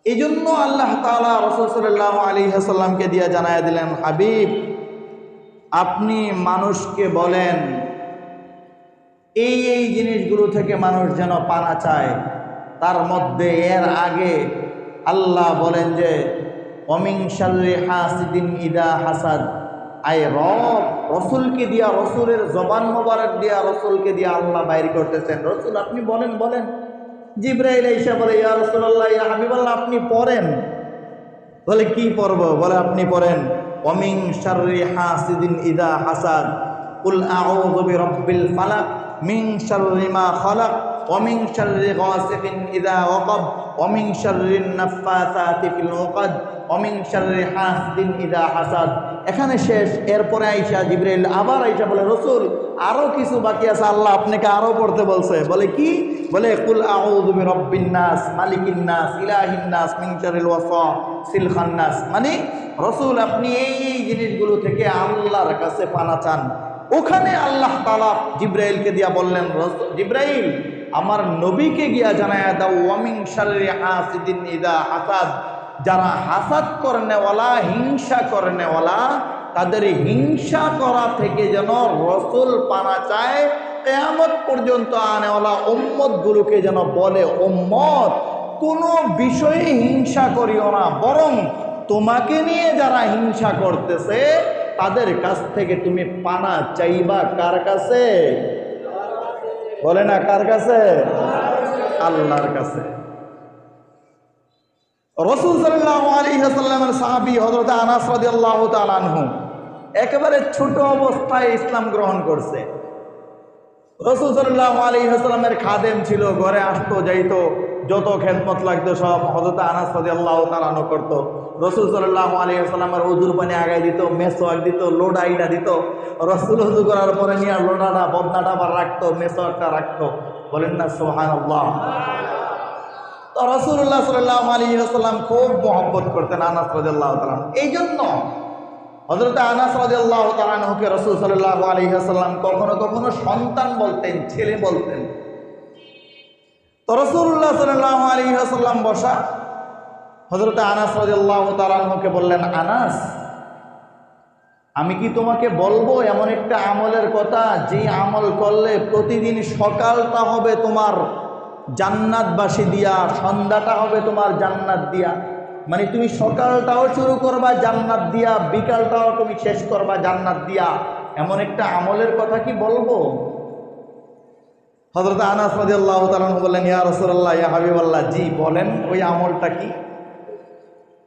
এই জন্য আল্লাহ তাআলা রাসূল সাল্লাল্লাহু আলাইহি ওয়াসাল্লামকে দিয়ে জানাইয়া দিলেন, হাবিব, আপনি মানুষকে বলেন এই এই জিনিসগুলো থেকে মানুষ যেন পানা চায়। তার মধ্যে এর আগে আল্লাহ বলেন যে ওমিন শাররি হাসিদিন ইদা হাসাদ, আয় রসুলকে দিয়া, রসুলের জবান মোবারক দিয়া, রসুলকে দিয়া আল্লাহ বাইর করতেছেন, রসুল আপনি বলেন, বলেন। জিবরাইল আইসা বলে, ইয়া রাসূলুল্লাহ, ইয়া হাবিবাল্লাহ, আপনি পড়েন। বলে কি পড়ব? বলে আপনি পড়েন, ওমিন শাররি হাসিদিন ইদা হাসাদ, কুল আউযু বিরাব্বিল ফালাক, মিন শাররি মা খালাক, ওমিন শাররি গাসিকিন ইদা ওয়াকাব, ওমিন শাররিন নাফাসাতি ফিল উকাদ, ওমিন শাররি হাসিদিন ইদা হাসাদ। এখানে শেষ। এরপরে আইসা জিবরাইল আবার আইসা বলে, রসুল আরো কিছু বাকি আছে, আল্লাহ আপনাকে আরো পড়তে বলছে। বলে কি? বলে কুল আউযু বিরাব্বিন নাস, মালিকিন নাস, ইলাহিন নাস, মিন শাররিল ওয়াসওয়াসিল খান্নাস। মানে রসুল আপনি এই এই জিনিসগুলো থেকে আল্লাহর কাছে পানা চান। ওখানে আল্লাহ তাআলা জিবরাইলকে দিয়া বললেন, জিবরাইল আমার নবীকে গিয়া জানায়া দাও, ওয়ামিন শাররি হাসিদিন ইদা হাসাদ, যারা হাসাদ করনেওয়ালা, হিংসা করনেওয়ালা, তাদের হিংসা করা থেকে যেন রসুল পানা চায়, কিয়ামত পর্যন্ত আনেওয়ালা উম্মত গুলোকে যেন বলে, উম্মত কোনো বিষয়ে হিংসা করিও না, বরং তোমাকে নিয়ে যারা হিংসা করতেছে তাদের কাছ থেকে তুমি পানা চাইবা কার কাছে? বলে না কার কাছে? আল্লাহর কাছে। রাসূল সাল্লাল্লাহু আলাইহি ওয়াসাল্লামের সাহাবী হযরত আনাস রাদিয়াল্লাহু তাআলা আনহু একেবারে ছোট অবস্থায় ইসলাম গ্রহণ করছে। রাসূল সাল্লাল্লাহু আলাইহি ওয়াসাল্লামের খাদেম ছিল, ঘরে আসতো যাইতো, যত খেদমত লাগতো সব হযরত আনাস রাদিয়াল্লাহু তাআলা আনহু করতো। রাসূল সাল্লাল্লাহু আলাইহি ওয়াসাল্লামের ওযুর পানি আগায় দিত, মেসওয়াক দিত, লোডা আইনা দিত। রাসূল ওযু করার পরে নিয়ে লোডাটা বদনাটা আবার রাখতো, মেসওয়াকটা রাখতো। বলেন না সুবহানাল্লাহ। তো রাসূলুল্লাহ সাল্লাল্লাহু আলাইহি ওয়াসাল্লাম খুব মহব্বত করতেন আনাস রাদিয়াল্লাহু তাআলা। এই জন্য হযরত আনাস রাদিয়াল্লাহু তাআলা আনহুকে রাসূল সাল্লাল্লাহু আলাইহি ওয়াসাল্লাম কখনো কখনো সন্তান বলতেন, ছেলে বলতেন। তো রাসূলুল্লাহ সাল্লাল্লাহু আলাইহি ওয়াসাল্লাম বসা, হযরত আনাস রাদিয়াল্লাহু তাআলা আনহুকে বললেন, আনাস, আমি কি তোমাকে বলবো এমন একটা আমলের কথা, যে আমল করলে প্রতিদিন সকালটা হবে তোমার জান্নাতবাসী দিয়া, সন্ধ্যাটা হবে তোমার জান্নাত দিয়া। মানে তুমি সকালটাও শুরু করবা জান্নাত দিয়া, বিকালটাও তুমি শেষ করবা জান্নাত দিয়া, এমন একটা আমলের কথা কি বলবো? হযরত আনাস রাদিয়াল্লাহু তাআলা বললেন, ইয়া রাসূলুল্লাহ, ইয়া হাবিবাল্লাহ, জি বলেন, ওই আমলটা কি?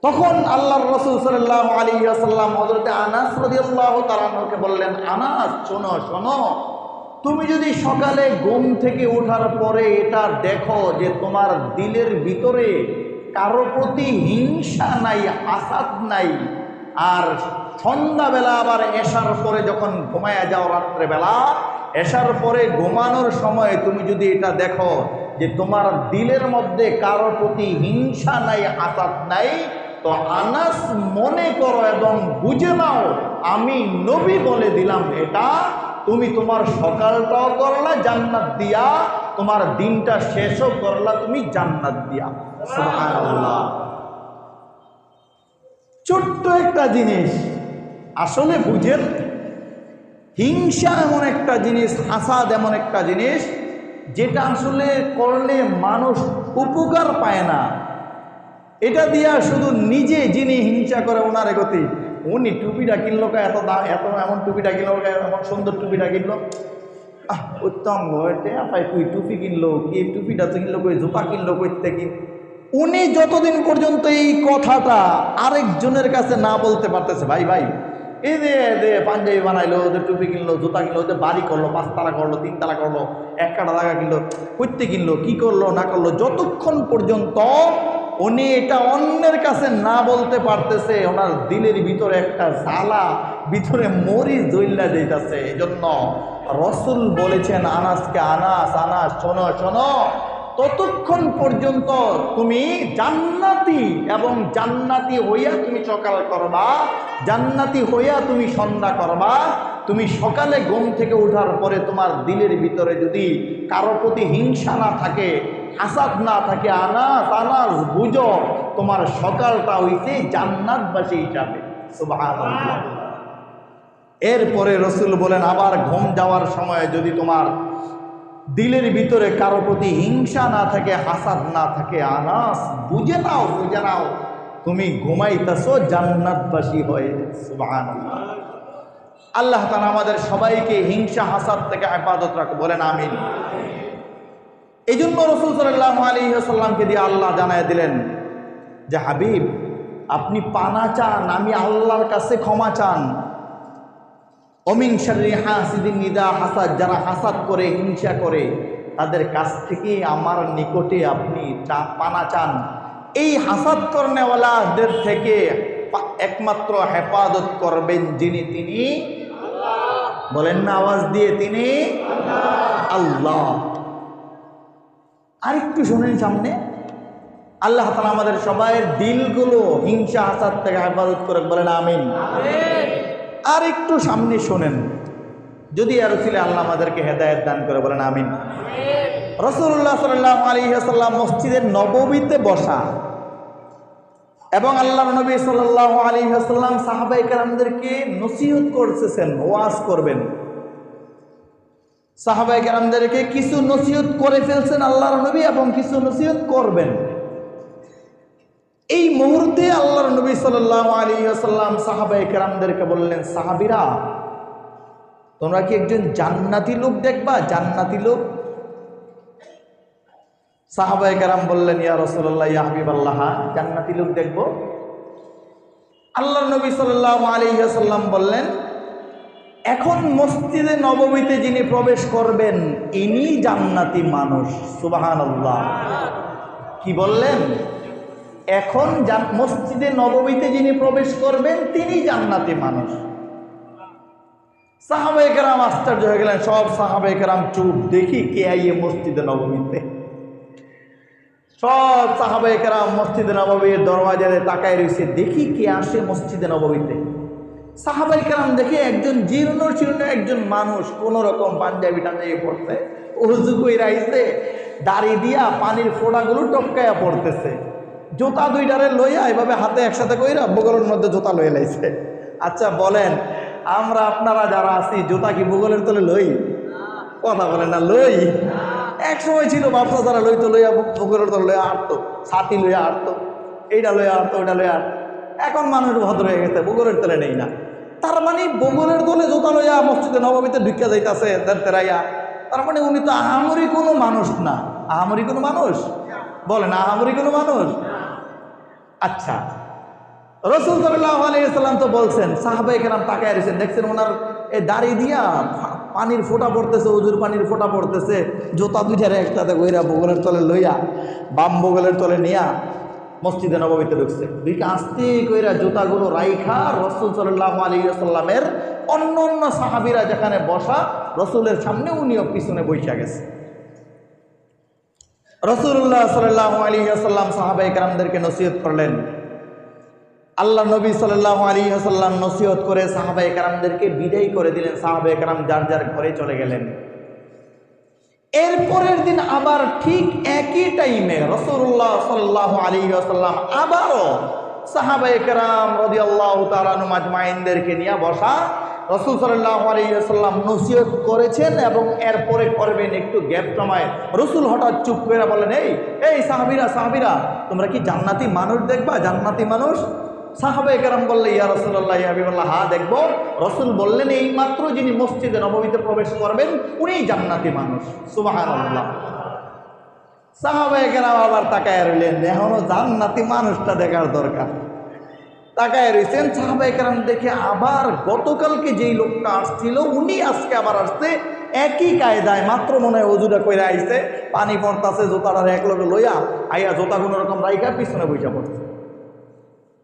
তখন আল্লাহর রাসূল সাল্লাল্লাহু আলাইহি ওয়াসাল্লাম হযরত আনাস রাদিয়াল্লাহু তাআলা কে বললেন, আনাস শোনো শোনো, তুমি যদি সকালে ঘুম থেকে ওঠার পরে এটা দেখো যে তোমার দিলের ভিতরে কারো প্রতি হিংসা নাই, হাসাদ নাই, আর সন্ধ্যাবেলা আবার এশার পরে যখন ঘুমায়া যাও, রাত্রেবেলা এশার পরে ঘুমানোর সময় তুমি যদি এটা দেখো যে তোমার দিলের মধ্যে কারো প্রতি হিংসা নাই, হাসাদ নাই, তো আনাস মনে করো এবং বুঝে নাও আমি নবী বলে দিলাম, এটা তুমি তোমার সকালটাও করলা জান্নাত দিয়া, তোমার দিনটা শেষও করলা তুমি জান্নাত দিয়া। সুবহানাল্লাহ। ছোট্ট একটা জিনিস, আসলে বুঝেন, হিংসা এমন একটা জিনিস, হাসাদ এমন একটা জিনিস যেটা আসলে করলে মানুষ উপকার পায় না। এটা দিয়া শুধু নিজে যিনি হিংসা করে ওনার গতি, উনি টুপিটা কিনলো এত দাম, এত এমন টুপিটা কিনলো, এমন সুন্দর টুপিটা কিনলো, উত্তম তুই টুপি কিনলো কি, টুপিটা তো কিনলো কই, জুতা কিনলো কই থেকে। উনি যতদিন পর্যন্ত এই কথাটা আরেকজনের কাছে না বলতে পারতেছে, ভাই ভাই এই যে পাঞ্জাবি বানাইলো, ওদের টুপি কিনলো, জুতা কিনলো, ওদের বাড়ি করলো, 5 তালা করলো, 3 তালা করলো, 1 কাটা জায়গা কিনলো, করতে কিনলো, কি করলো না করলো, যতক্ষণ পর্যন্ত উনি এটা অন্যের কাছে না বলতে পারতেছে, ওনার দিলের ভিতরে একটা জ্বালা, ভিতরে মরিচ জ্বললা যাইতেছে। এই জন্য রাসূল বলেছেন আনাসকে, আনাস আনাস শোনো শোনো, ততক্ষণ পর্যন্ত তুমি জান্নাতি এবং জান্নাতি হইয়া তুমি সকাল করবা, জান্নাতি হইয়া তুমি সন্ধ্যা করবা। তুমি সকালে ঘুম থেকে ওঠার পরে তোমার দিলের ভিতরে যদি কারো প্রতি হিংসা না থাকে, হাসাদ না থাকে, আনাস আনাস বুঝো তোমার সকালটা হইছে জান্নাতবাসী হিসাবে। সুবহানাল্লাহ। এরপরে রাসূল বলেন, আবার ঘুম যাওয়ার সময় যদি তোমার দিলের ভিতরে কারো প্রতি হিংসা না থাকে, হাসাদ না থাকে, আনাস বুঝে নাও তুমি ঘুমাইতেছো জান্নাতবাসী হয়ে। সুবহানাল্লাহ। আল্লাহ তাআলা আমাদের সবাইকে হিংসা হাসাদ থেকে হেফাজত রাখো, বলেন আমিন। এই জন্য রাসূল সাল্লাল্লাহু আলাইহি ওয়াসাল্লামকে দিয়ে আল্লাহ জানায় দিলেন যে, হাবিব আপনি পানা চান, আমি আল্লাহর কাছে ক্ষমা চান। অমিন শাররি হাসিদিন ইযা হাসাদ, যারা হাসাদ করে, হিংসা করে, তাদের কাছ থেকে আমার নিকটে আপনি পানা চান। এই হাসাদ করনেওয়ালাদের থেকে একমাত্র হেফাজত করবেন যিনি, তিনি আল্লাহ। বলেন না আওয়াজ দিয়ে, তিনি আল্লাহ। আরেকটু শুনেন সামনে, আল্লাহ তাআলা আমাদের সবাইয়ের দিলগুলো হিংসা হাসাদ থেকে হেফাজত করে, বলেন আমিন। আর একটু সামনে শোনেন, যদি আর ছিল আল্লাহ আমাদেরকে হেদায়েত দান করে, বলেন আমিন। রাসূলুল্লাহ সাল্লাল্লাহু আলাইহি ওয়াসাল্লাম মসজিদে নববীতে বসা, এবং আল্লাহর নবী সাল্লাল্লাহু আলাইহি ওয়াসাল্লাম সাহাবায়ে কেরামদেরকে নসিহত করতেছেন, ওয়াজ করবেন। সাহাবায়ে কেরামদেরকে কিছু নসিহত করে ফেলছেন আল্লাহর নবী এবং কিছু নসিহত করবেন। এই মুহূর্তে আল্লাহর নবী সাল্লাল্লাহু আলাইহি ওয়াসাল্লাম সাহাবায়ে কেরামদেরকে বললেন, সাহাবীরা, তোমরা কি একজন জান্নাতি লোক দেখবা? জান্নাতি লোক? সাহাবায়ে কেরাম বললেন, ইয়া রাসূলুল্লাহ, ইয়া হাবিবাল্লাহ, জান্নাতি লোক দেখব? আল্লাহর নবী সাল্লাল্লাহু আলাইহি ওয়াসাল্লাম বললেন, এখন মসজিদে নববীতে যিনি প্রবেশ করবেন ইনি জান্নাতি মানুষ। সুবহানাল্লাহ। কি বললেন? এখন মসজিদে নববীতে যিনি প্রবেশ করবেন তিনি জান্নাতি মানুষ। সাহাবায়ে কেরাম আশ্চর্য হয়ে গেলেন। সব সাহাবায়ে কেরাম চুপ। দেখি কে আইয়ে মসজিদে নববীতে। সব সাহাবায়ে কেরাম মসজিদে নববীর দরওয়াজায় তাকায় রয়েছে, দেখি কে আসে মসজিদে নববীতে। সাহাবায়ে কেরাম দেখে একজন জীর্ণ শীর্ণ একজন মানুষ, কোন রকম পাঞ্জাবি টাঞ্জাবি পড়তে, উজু কইরা আইছে, দাড়ি দিয়া পানির ফোঁটাগুলো টপকায়া পড়তেছে, জুতা দুইটারে লইয়া এভাবে হাতে একসাথে কইরা বগলের মধ্যে জুতা লইয়া লাইছে। আচ্ছা বলেন, আমরা আপনারা যারা আছি জুতা কি বগলের তলে লই? কথা বলেন না, লই? এক সময় ছিল ব্যবসা যারা লইতো, লইয়া বগলের তলে লইয়া আটতো, ছাতি লইয়া আটতো, এইটা লইয়া আটতো, ওইটা লইয়া আটতো। এখন মানুষ ভদ্র হয়ে গেছে, বগলের তলে নেই না। তার মানে বগলের তলে জুতা লইয়া মসজিদে নববীতে ঢুকিয়া যাইতাছে তেরাইয়া, তার মানে উনি তো আহামরি কোনো মানুষ না। আহামরি কোনো মানুষ? বলেন, আহামরি কোনো মানুষ? আচ্ছা, রাসূল সাল্লাল্লাহু আলাইহি ওয়াসাল্লাম তো বলছেন, সাহাবায়ে কেরাম তাকায় রয়েছেন, দেখছেন ওনার এই দাড়ি দিয়া পানির ফোঁটা পড়তেছে, উজুর পানির ফোঁটা পড়তেছে, জুতা দুইটারে একসাথে কইরা বগলের তলে লইয়া বাম বগলের তলে নিয়া মসজিদে নববীতে ঢুকছে। দুইটা আস্তে কইরা জুতাগুলো রাইখা রাসূল সাল্লাল্লাহু আলাইহি ওয়াসাল্লামের অন্য অন্য সাহাবীরা যেখানে বসা, রাসূলের সামনে উনিও পিছনে বইসা গেছে। রাসূলুল্লাহ সাল্লাল্লাহু আলাইহি ওয়াসাল্লাম সাহাবায়ে কেরামদেরকে নসিহত করলেন। আল্লাহ নবী সাল্লাল্লাহু আলাইহি ওয়াসাল্লাম নসিহত করে সাহাবায়ে কেরামদেরকে বিদায় করে দিলেন। সাহাবায়ে কেরাম যার যার ঘরে চলে গেলেন। এরপরের দিন আবার ঠিক একই টাইমে রাসূলুল্লাহ সাল্লাল্লাহু আলাইহি ওয়াসাল্লাম আবারও সাহাবায়ে কেরাম রাদিয়াল্লাহু তাআলা আনহুম আজমাইনদেরকে নিয়ে বসা। রাসূল সাল্লাল্লাহু আলাইহি ওয়াসাল্লাম নসিহত করেছেন এবং এরপরে করবেন, একটু গ্যাপ জমায় রাসূল হঠাৎ চুপ করে বলেন, এই সাহাবীরা, তোমরা কি জান্নাতি মানুষ দেখবা? জান্নাতি মানুষ? সাহাবায়ে কেরাম বললেন, ইয়া রাসূলুল্লাহ, ইয়া হাবিবাল্লাহ, হ্যাঁ দেখবো। রাসূল বললেন, এই মাত্র যিনি মসজিদে নববীতে প্রবেশ করবেন উনিই জান্নাতি মানুষ। সুবহানাল্লাহ। সাহাবায়ে কেরাম আবার তাকায় রইলেন, এখনো জান্নাতি মানুষটা দেখার দরকার। তাকায় রয়েছেন। সাহাবায়ে কেরাম দেখে আবার গতকালকে যেই লোকটা আসছিল উনি আজকে আবার আসছে একই কায়দায়, মাত্র মনে হয় ওজুটা কইরা আইছে, পানি পড়তাছে, জুতাটার এক লগে লইয়া আইয়া জুতা কোনো রকম রাইখা পিছনে বইসা পড়ছে।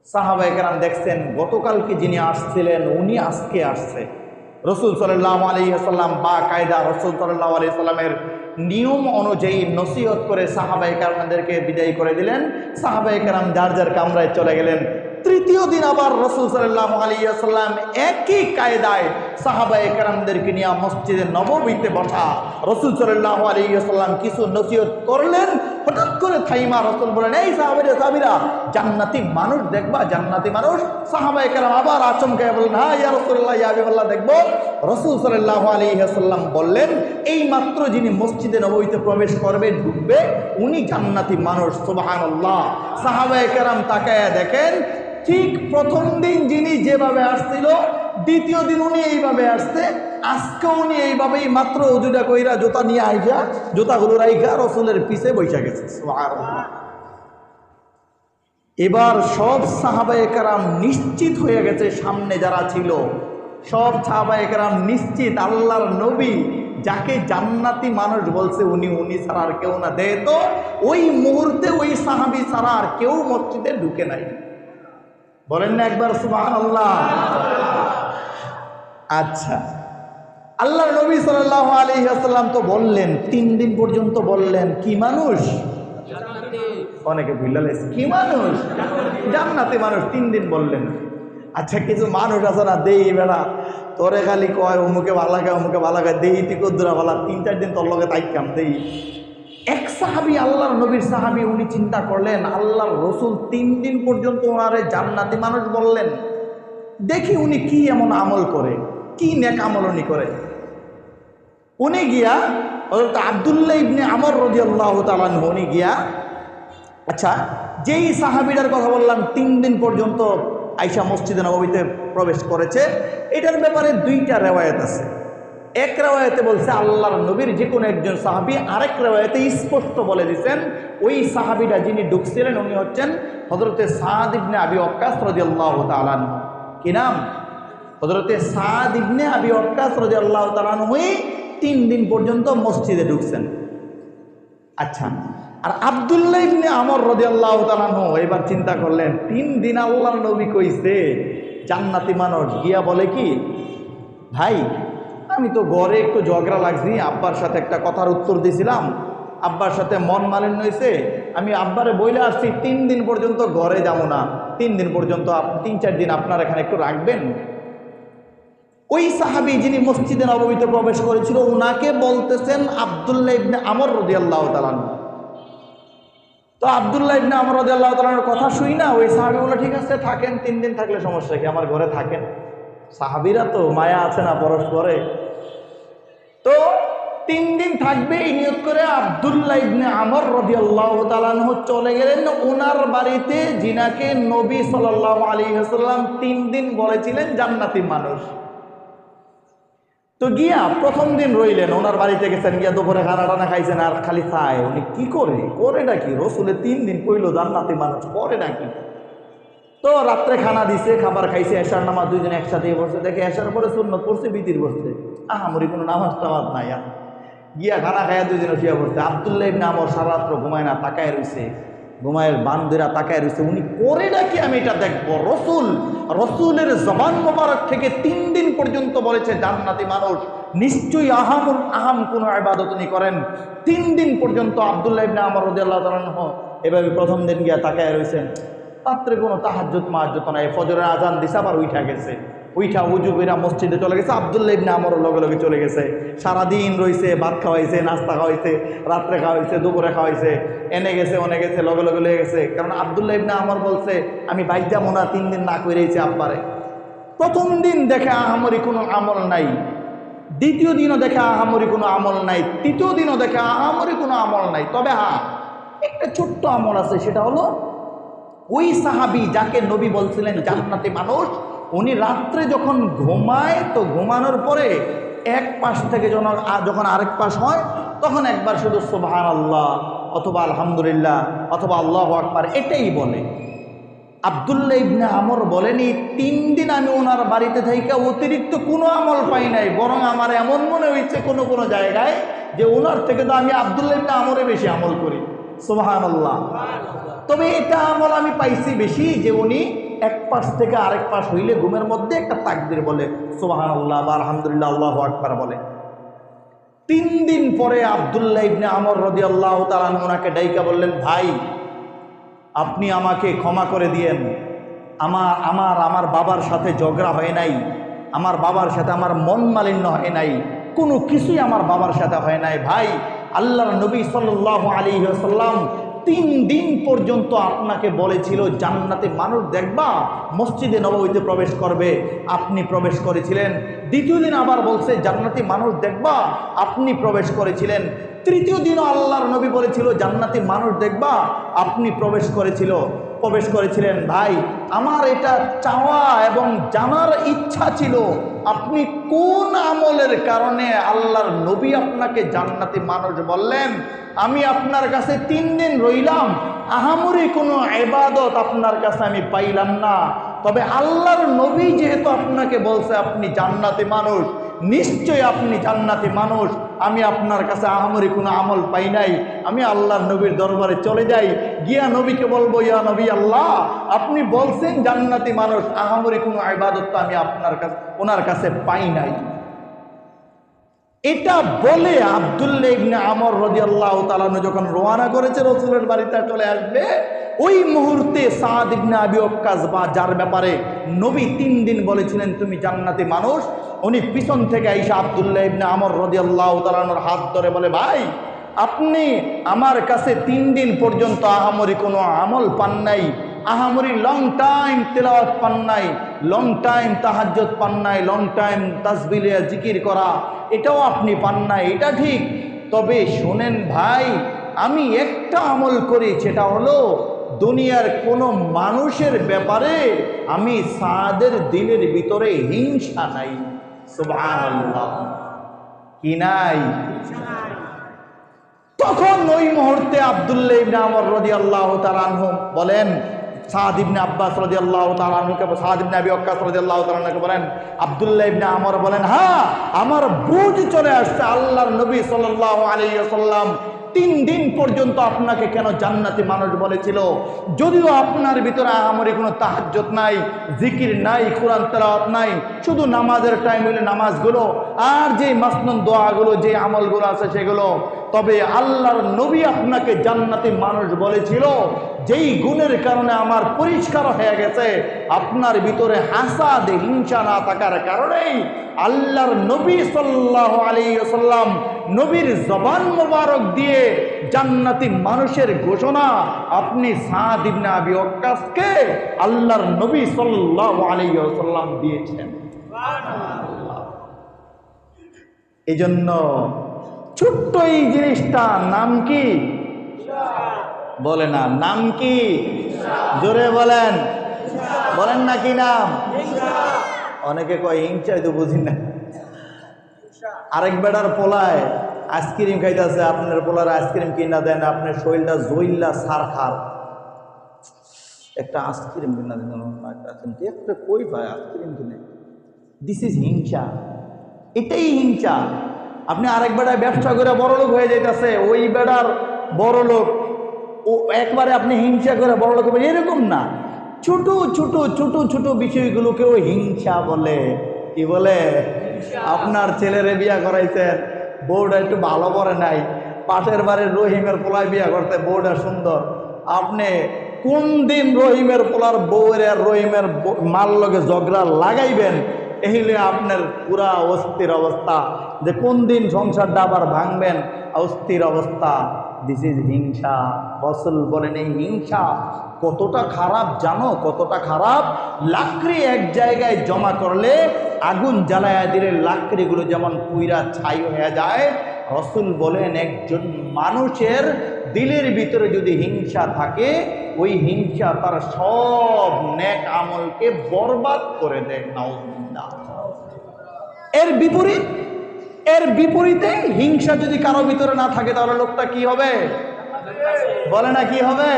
সাহাবায়ে কেরাম দেখছেন গতকালকে যিনি আসছিলেন উনি আজকে আসছে। রাসূল সাল্লাল্লাহু আলাইহি ওয়াসাল্লাম বা কায়দা রাসূল সাল্লাল্লাহু আলাইহি ওয়াসাল্লামের নিয়ম অনুযায়ী নসিহত করে সাহাবায়ে কেরামদেরকে বিদায় করে দিলেন। সাহাবায়ে কেরাম যার যার কামরায় চলে গেলেন। তৃতীয় দিন আবার রাসূল সাল্লাল্লাহু আলাইহি ওয়াসাল্লাম একই কায়দায় সাহাবায়ে কেরামদেরকে নিয়ে মসজিদে নববীতে বসা। রাসূল সাল্লাল্লাহু আলাইহি ওয়াসাল্লাম কিছু নসিহত করলেন, হঠাৎ করে থাইমা রাসূল বলেন, এই সাহাবীরা, জান্নাতি মানুষ দেখবা? জান্নাতি মানুষ? সাহাবায়ে কেরাম আবার আচমকায় বললেন, হ্যাঁ ইয়া রাসূলুল্লাহ, ইয়া হাবিবাল্লাহ, দেখবো। রাসূল সাল্লাল্লাহু আলাইহি ওয়াসাল্লাম বললেন, এই মাত্র যিনি মসজিদে নববীতে প্রবেশ করবে, ঢুকবে, উনি জান্নাতি মানুষ। সুবহানাল্লাহ। সাহাবায়ে কেরাম তাকায়া দেখেন, ঠিক প্রথম দিন যিনি যেভাবে আসছিল দ্বিতীয় দিন উনি এইভাবে আসছে, আজকে উনি এইভাবেই মাত্র ওজুটা কইরা জুতা নিয়ে আইসা জুতাগুলো রাইখা রাসূলের পিছে বইসা গেছে। সুবহানাল্লাহ। এবার সব সাহাবায়ে কেরাম নিশ্চিত হয়ে গেছে, সামনে যারা ছিল সব সাহাবায়ে কেরাম নিশ্চিত আল্লাহর নবী যাকে জান্নাতি মানুষ বলছে উনি ছাড়া আর কেউ না। দেয় তো ওই মুহূর্তে ওই সাহাবী ছাড়া আর কেউ মসজিদে ঢুকে নাই। বলেন না একবার সুবহানাল্লাহ। আচ্ছা, আল্লাহর নবী সাল্লাল্লাহু আলাইহি ওয়াসাল্লাম তো বললেন, 3 দিন পর্যন্ত বললেন কি মানুষ? অনেকে ভুলে গেছে, কি মানুষ? জান্নাতি মানুষ। 3 দিন বললেন। আচ্ছা, কিছু মানুষ আছে না, দেই বেড়া তোরে খালি কয় অমুকে ভালো লাগে, অমুকে ভালো লাগে, দেই তুই কদ্দুরা ভালো, 3-4 দিন তোর লগে তাইকাম দেই। এক সাহাবী, আল্লাহর নবীর সাহাবী, উনি চিন্তা করলেন আল্লাহর রাসূল 3 দিন পর্যন্ত ওনারে জান্নাতি মানুষ বললেন, দেখি উনি কি এমন আমল করে, কি নেক আমল উনি করে। উনি গিয়া হযরত আব্দুল্লাহ ইবনে আমর রাদিয়াল্লাহু তাআলা আনহু উনি গিয়া, আচ্ছা যেই সাহাবীটার কথা বললাম 3 দিন পর্যন্ত আয়েশা মসজিদে নববীতে প্রবেশ করেছে, এটার ব্যাপারে 2টা রিওয়ায়াত আছে। এক রিওয়ায়াতে বলছে আল্লাহর নবীর যে কোনো একজন সাহাবী, আরেক রিওয়ায়াতে স্পষ্ট বলে দিয়েছেন ওই সাহাবীটা যিনি ঢুকছিলেন উনি হচ্ছেন হযরতে সাদ ইবনে আবি ওয়াক্কাস রাদিয়াল্লাহু তাআলা আনহু। কি নাম? হযরতে সাদ ইবনে আবি ওয়াক্কাস রাদিয়াল্লাহু তাআলা আনহু 3 দিন পর্যন্ত মসজিদে ঢুকছেন। আচ্ছা, আর আব্দুল্লাহ ইবনে আমর রাদিয়াল্লাহু তাআলা আনহু এবার চিন্তা করলেন 3 দিন আল্লাহর নবী কইছে জান্নাতি মানুষ, গিয়া বলে কি, ভাই আমি তো ঘরে একটু ঝগড়া লাগছি, আব্বার সাথে একটা কথার উত্তর দিয়েছিলাম, আব্বার সাথে মন মালিন্য হয়েছে, আমি আব্বারে বইলে আসছি 3 দিন পর্যন্ত ঘরে যাবো না, 3 দিন পর্যন্ত 3-4 দিন আপনার এখানে একটু রাখবেন। ওই সাহাবী যিনি মসজিদে নববীতে প্রবেশ করেছিল ওনাকে বলতেছেন আব্দুল্লাহ ইবনে আমর রাদিয়াল্লাহু তাআলা। তো আব্দুল্লাহ ইবনে আমর রাদিয়াল্লাহু তাআলার কথা শুই না ওই সাহাবী বলল, ঠিক আছে থাকেন, 3 দিন থাকলে সমস্যা কি, আমার ঘরে থাকেন। সাহাবীরা তো মায়া আছে না পরস্পরে, তো 3 দিন থাকবে এই নিয়ত করে আব্দুল্লাহ ইবনে আমর রাদিয়াল্লাহু তাআলা চলে গেলেন ওনার বাড়িতে, যিনাকে নবী সাল্লাল্লাহু আলাইহি ওয়াসাল্লাম 3 দিন বলেছিলেন জান্নাতি মানুষ। তো গিয়া প্রথম দিন রইলেন, ওনার বাড়িতে গেছেন, গিয়া দুপুরে খানা টানা খাইছেন আর খালি খায়। উনি কি করে নাকি রসুলের 3 দিন কইল জান্নাতি মানুষ, করে নাকি। তো রাত্রে খানা দিছে, খাবার খাইছে, এশার নামাজ 2 জন একসাথে বসছে, দেখে এশার পরে সুন্নত পড়ছে, বিতির বসছে, আহামরি কোনো নামাজ টামাজ নাই। গিয়া খানা খাইয়া 2 জন শুয়ে পড়ছে। আব্দুল্লাহ ইবনে আমর সারা রাত্র ঘুমায় না, তাকায় রইছে, ঘুমায়ের বান্দিরা তাকায় রয়েছে, উনি করে নাকি আমি এটা দেখবো। রসুলের জবান মোবারক থেকে 3 দিন পর্যন্ত বলেছে জান্নাতি মানুষ, নিশ্চয়ই আহাম কোনো ইবাদত উনি করেন। 3 দিন পর্যন্ত আব্দুল্লাহ ইবনে আমর রাদিয়াল্লাহু তাআলা আনহু এভাবে প্রথম দিন গিয়া তাকায় রয়েছেন। রাত্রে কোনো তাহাজ্জুদ মাহাজ্জুদ নাই, ফজরের আজান দিছে আবার উঠা গেছে, উঠা উজু কইরা মসজিদে চলে গেছে। আব্দুল্লাহ ইবনে আমর লগে লগে চলে গেছে, সারাদিন রইছে, ভাত খাওয়াইছে, নাস্তা খাওয়াইছে, রাত্রে খাওয়াইছে, দুপুরে খাওয়াইছে, এনে গেছে ওনে গেছে, লগে লগে লয়ে গেছে। কারণ আব্দুল্লাহ ইবনে আমর বলছে আমি বাইর যাবো না, 3 দিন না কইরেইছে আব্বারে। প্রথম দিন দেখে আহামরি কোনো আমল নাই, দ্বিতীয় দিনও দেখে আহামরি কোনো আমল নাই, তৃতীয় দিনও দেখে আহামরি কোনো আমল নাই। তবে হ্যাঁ, একটা ছোট্ট আমল আছে, সেটা হলো ওই সাহাবী যাকে নবী বলছিলেন জান্নাতি মানুষ, উনি রাত্রে যখন ঘুমায় তো ঘুমানোর পরে এক পাশ থেকে যখন আরেক পাশ হয় তখন একবার শুধু সুবহানাল্লাহ অথবা আলহামদুলিল্লাহ অথবা আল্লাহু আকবার এটাই বলে। আব্দুল্লাহ ইবনে আমর বলেনি 3 দিন আমি ওনার বাড়িতে থেকে অতিরিক্ত কোনো আমল পাই নাই, বরং আমার এমন মনে হয়েছে কোনো কোনো জায়গায় যে ওনার থেকে তো আমি আব্দুল্লাহ ইবনে আমরে বেশি আমল করি। সুবহানাল্লাহ। তবে এটা আমল আমি পাইছি বেশি যে উনি এক পাশ থেকে আরেক পাশ হইলে ঘুমের মধ্যে একটা তাকবীর বলে, সুবহানাল্লাহ বা আলহামদুলিল্লাহ আল্লাহু আকবার বলে। 3 দিন পরে আব্দুল্লাহ ইবনে আমর রাদিয়াল্লাহু তাআলা ওনাকে ডাইকা বললেন, ভাই আপনি আমাকে ক্ষমা করে দিয়েন, আমার বাবার সাথে ঝগড়া হয় নাই, আমার বাবার সাথে আমার মন মালিন্য হয় নাই, কোনো কিছুই আমার বাবার সাথে হয় নাই। ভাই আল্লাহর নবী সাল্লাল্লাহু আলাইহি ওয়াসাল্লাম 3 দিন পর্যন্ত আপনাকে বলেছিল জান্নাতে মানুষ দেখবা মসজিদে নববীতে প্রবেশ করবে, আপনি প্রবেশ করেছিলেন। দ্বিতীয় দিন আবার বলছে জান্নাতি মানুষ দেখবা, আপনি প্রবেশ করেছিলেন। তৃতীয় দিনও আল্লাহর নবী বলেছিল জান্নাতি মানুষ দেখবা, আপনি প্রবেশ করেছিলেন। ভাই আমার এটা চাওয়া এবং জানার ইচ্ছা ছিল আপনি কোন আমলের কারণে আল্লাহর নবী আপনাকে জান্নাতি মানুষ বললেন। আমি আপনার কাছে 3 দিন রইলাম, আহামরি কোনো ইবাদত আপনার কাছে আমি পাইলাম না, তবে আল্লাহর নবী যেহেতু আপনাকে বলছে আপনি জান্নাতি মানুষ, নিশ্চয়ই আপনি জান্নাতি মানুষ। আমি আপনার কাছে আহামরি কোনো আমল পাই নাই, আমি আল্লাহর নবীর দরবারে চলে যাই, গিয়া নবীকে বলবো ইয়া নবী আল্লাহ আপনি বলছেন জান্নাতি মানুষ, আহামরি কোনো ইবাদত তো আমি ওনার কাছে পাই নাই। এটা বলে আব্দুল্লাহ ইবনে আমর রাদিয়াল্লাহু তাআলা যখন রওনা করেছে রাসূলের বাড়িতে চলে আসবে, ওই মুহূর্তে সাদ ইবনে আবি ওয়াক্কাস বা যার ব্যাপারে নবী 3 দিন বলেছিলেন তুমি জান্নাতি মানুষ, উনি পিছন থেকে আইসা আব্দুল্লাহ ইবনে আমর রাদিয়াল্লাহু তাআলার হাত ধরে বলে, ভাই আপনি আমার কাছে 3 দিন পর্যন্ত আহামরি কোনো আমল পান নাই, আহামরি লং টাইম তেলাওয়াত পান নাই, লং টাইম তাহাজ্জুদ পান নাই, লং টাইম তাসবিহ জিকির করা এটাও আপনি পান নাই, এটা ঠিক। তবে শোনেন ভাই, আমি একটা আমল করি, সেটা হলো দুনিয়ার কোনো মানুষের ব্যাপারে আমি সাদের দিলের ভিতরে হিংসা নাই। সুবহানাল্লাহ, কি নাই? তখন ওই মুহূর্তে আব্দুল্লাহ ইবনে আমর রাদিয়াল্লাহু তাআলা আনহু বলেন, সাদ ইবনে আব্বাস রাদিয়াল্লাহু তাআলা আনহুকে, সাদ ইবনে আবি ওয়াক্কাস রাদিয়াল্লাহু তাআলা আনহুকে বলেন, আব্দুল্লাহ ইবনে আমর বলেন, হ্যাঁ আমার বুঝ চলে আসছে, আল্লাহর নবী সাল্লাল্লাহু আলাইহি ওয়াসাল্লাম 3 দিন পর্যন্ত আপনাকে কেন জান্নাতি মানুষ বলেছিল। যদিও আপনার ভিতরে আহামরি কোনো তাহাজ্জুদ নাই, জিকির নাই, কোরআন তেলাওয়াত নাই, শুধু নামাজের টাইম হলে নামাজগুলো আর যে মাসনুন দোয়াগুলো, যে আমলগুলো আছে সেগুলো, তবে আল্লাহর নবী আপনাকে জান্নাতি মানুষ বলেছিল। যেই গুণের কারণে আমার পরিষ্কার হয়ে গেছে, আপনার ভিতরে হাসাদ হিংসা না থাকার কারণেই আল্লাহর নবী সাল্লাল্লাহু আলাইহি ওয়াসাল্লাম নবীর জবান মোবারক দিয়ে জান্নাতি মানুষের ঘোষণা আপনি সাদ ইবনে আবি ওয়াক্কাসকে আল্লাহর নবী সাল্লাল্লাহু আলাইহি ওয়াসাল্লাম দিয়েছেন। সুবহানাল্লাহ। এজন্য ছোট্ট এই জিনিসটা নাম কি? বলে না, নাম কি? জোরে বলেন, বলেন না কি নাম? অনেকে কয় হিংসা, তো বুঝি না। আরেক বেটার পোলায় আইসক্রিম খাইতেছে, আপনার পোলার আইসক্রিম কিনা দেন, আপনার শরীরটা জইল্লা সার খার, একটা আইসক্রিম কিনা দেন, একটা কই পায় আইসক্রিম কিনে, দিস ইজ হিংসা, এটাই হিংসা। আপনি আরেক বেটায় ব্যবসা করে বড়লোক হয়ে যাইতেছে, ওই বেটার বড়লোক ও একবারে আপনি হিংসা করে বড়লোক হবে এরকম না, ছোট ছোট ছোট ছোট বিষয়গুলোকেও হিংসা বলে। কি বলে? আপনার ছেলেরে বিয়া করাইছেন, বউটা একটু ভালো পড়ে নাই, পাশের বাড়ির রহিমের পোলায় বিয়া করতে, বউটা সুন্দর, আপনি কোন দিন রহিমের পোলার বউয়ের আর রহিমের মাল লগে ঝগড়া লাগাইবেন, এইলে আপনার পুরা অস্থির অবস্থা, যে কোন দিন সংসারটা আবার ভাঙবেন, অস্থির অবস্থা। দিস ইজ হিংসা। রাসূল বলেন এই হিংসা কতটা খারাপ জানো? কতটা খারাপ? লাকড়ি এক জায়গায় জমা করলে আগুন জ্বালায়া দিলে লাকড়িগুলো যেমন পুইরা ছাই হয়ে যায়, রাসূল বলেন একজন মানুষের দিলের ভিতরে যদি হিংসা থাকে, ওই হিংসা তার সব নেক আমলকে বরবাদ করে দেয়। নাউযুবিল্লাহ। এর বিপরীতে হিংসা যদি কারো ভিতরে না থাকে, তাহলে লোকটা কি হবে? বলে না, কি হবে?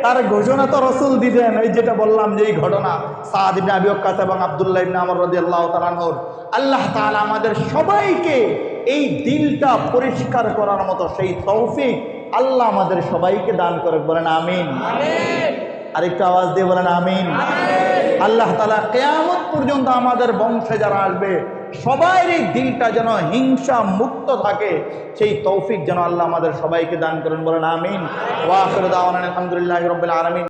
তার ঘোষণা তো রাসূল দিবেন। এই যেটা বললাম, যে এই ঘটনা সাদ ইবনে আবি ওয়াক্কাস এবং আব্দুল্লাহ ইবনে আমর রাদিয়াল্লাহু তাআলা আনহুর, আল্লাহ তাআলা আমাদের সবাইকে এই দিলটা পরিষ্কার করার মতো সেই তৌফিক আল্লাহ আমাদের সবাইকে দান করে। বলেন আমিন। আরেকটা আওয়াজ দিয়ে বলেন আমিন। আল্লাহ তাআলা কিয়ামত পর্যন্ত আমাদের বংশে যারা আসবে সবাই এই দিলটা যেন হিংসা মুক্ত থাকে, সেই তৌফিক যেন আল্লাহ আমাদের সবাইকে দান করেন। বলেন আমিন। ওয়া আখিরু দাওয়ানা আলহামদুলিল্লাহি রাব্বিল আলামিন।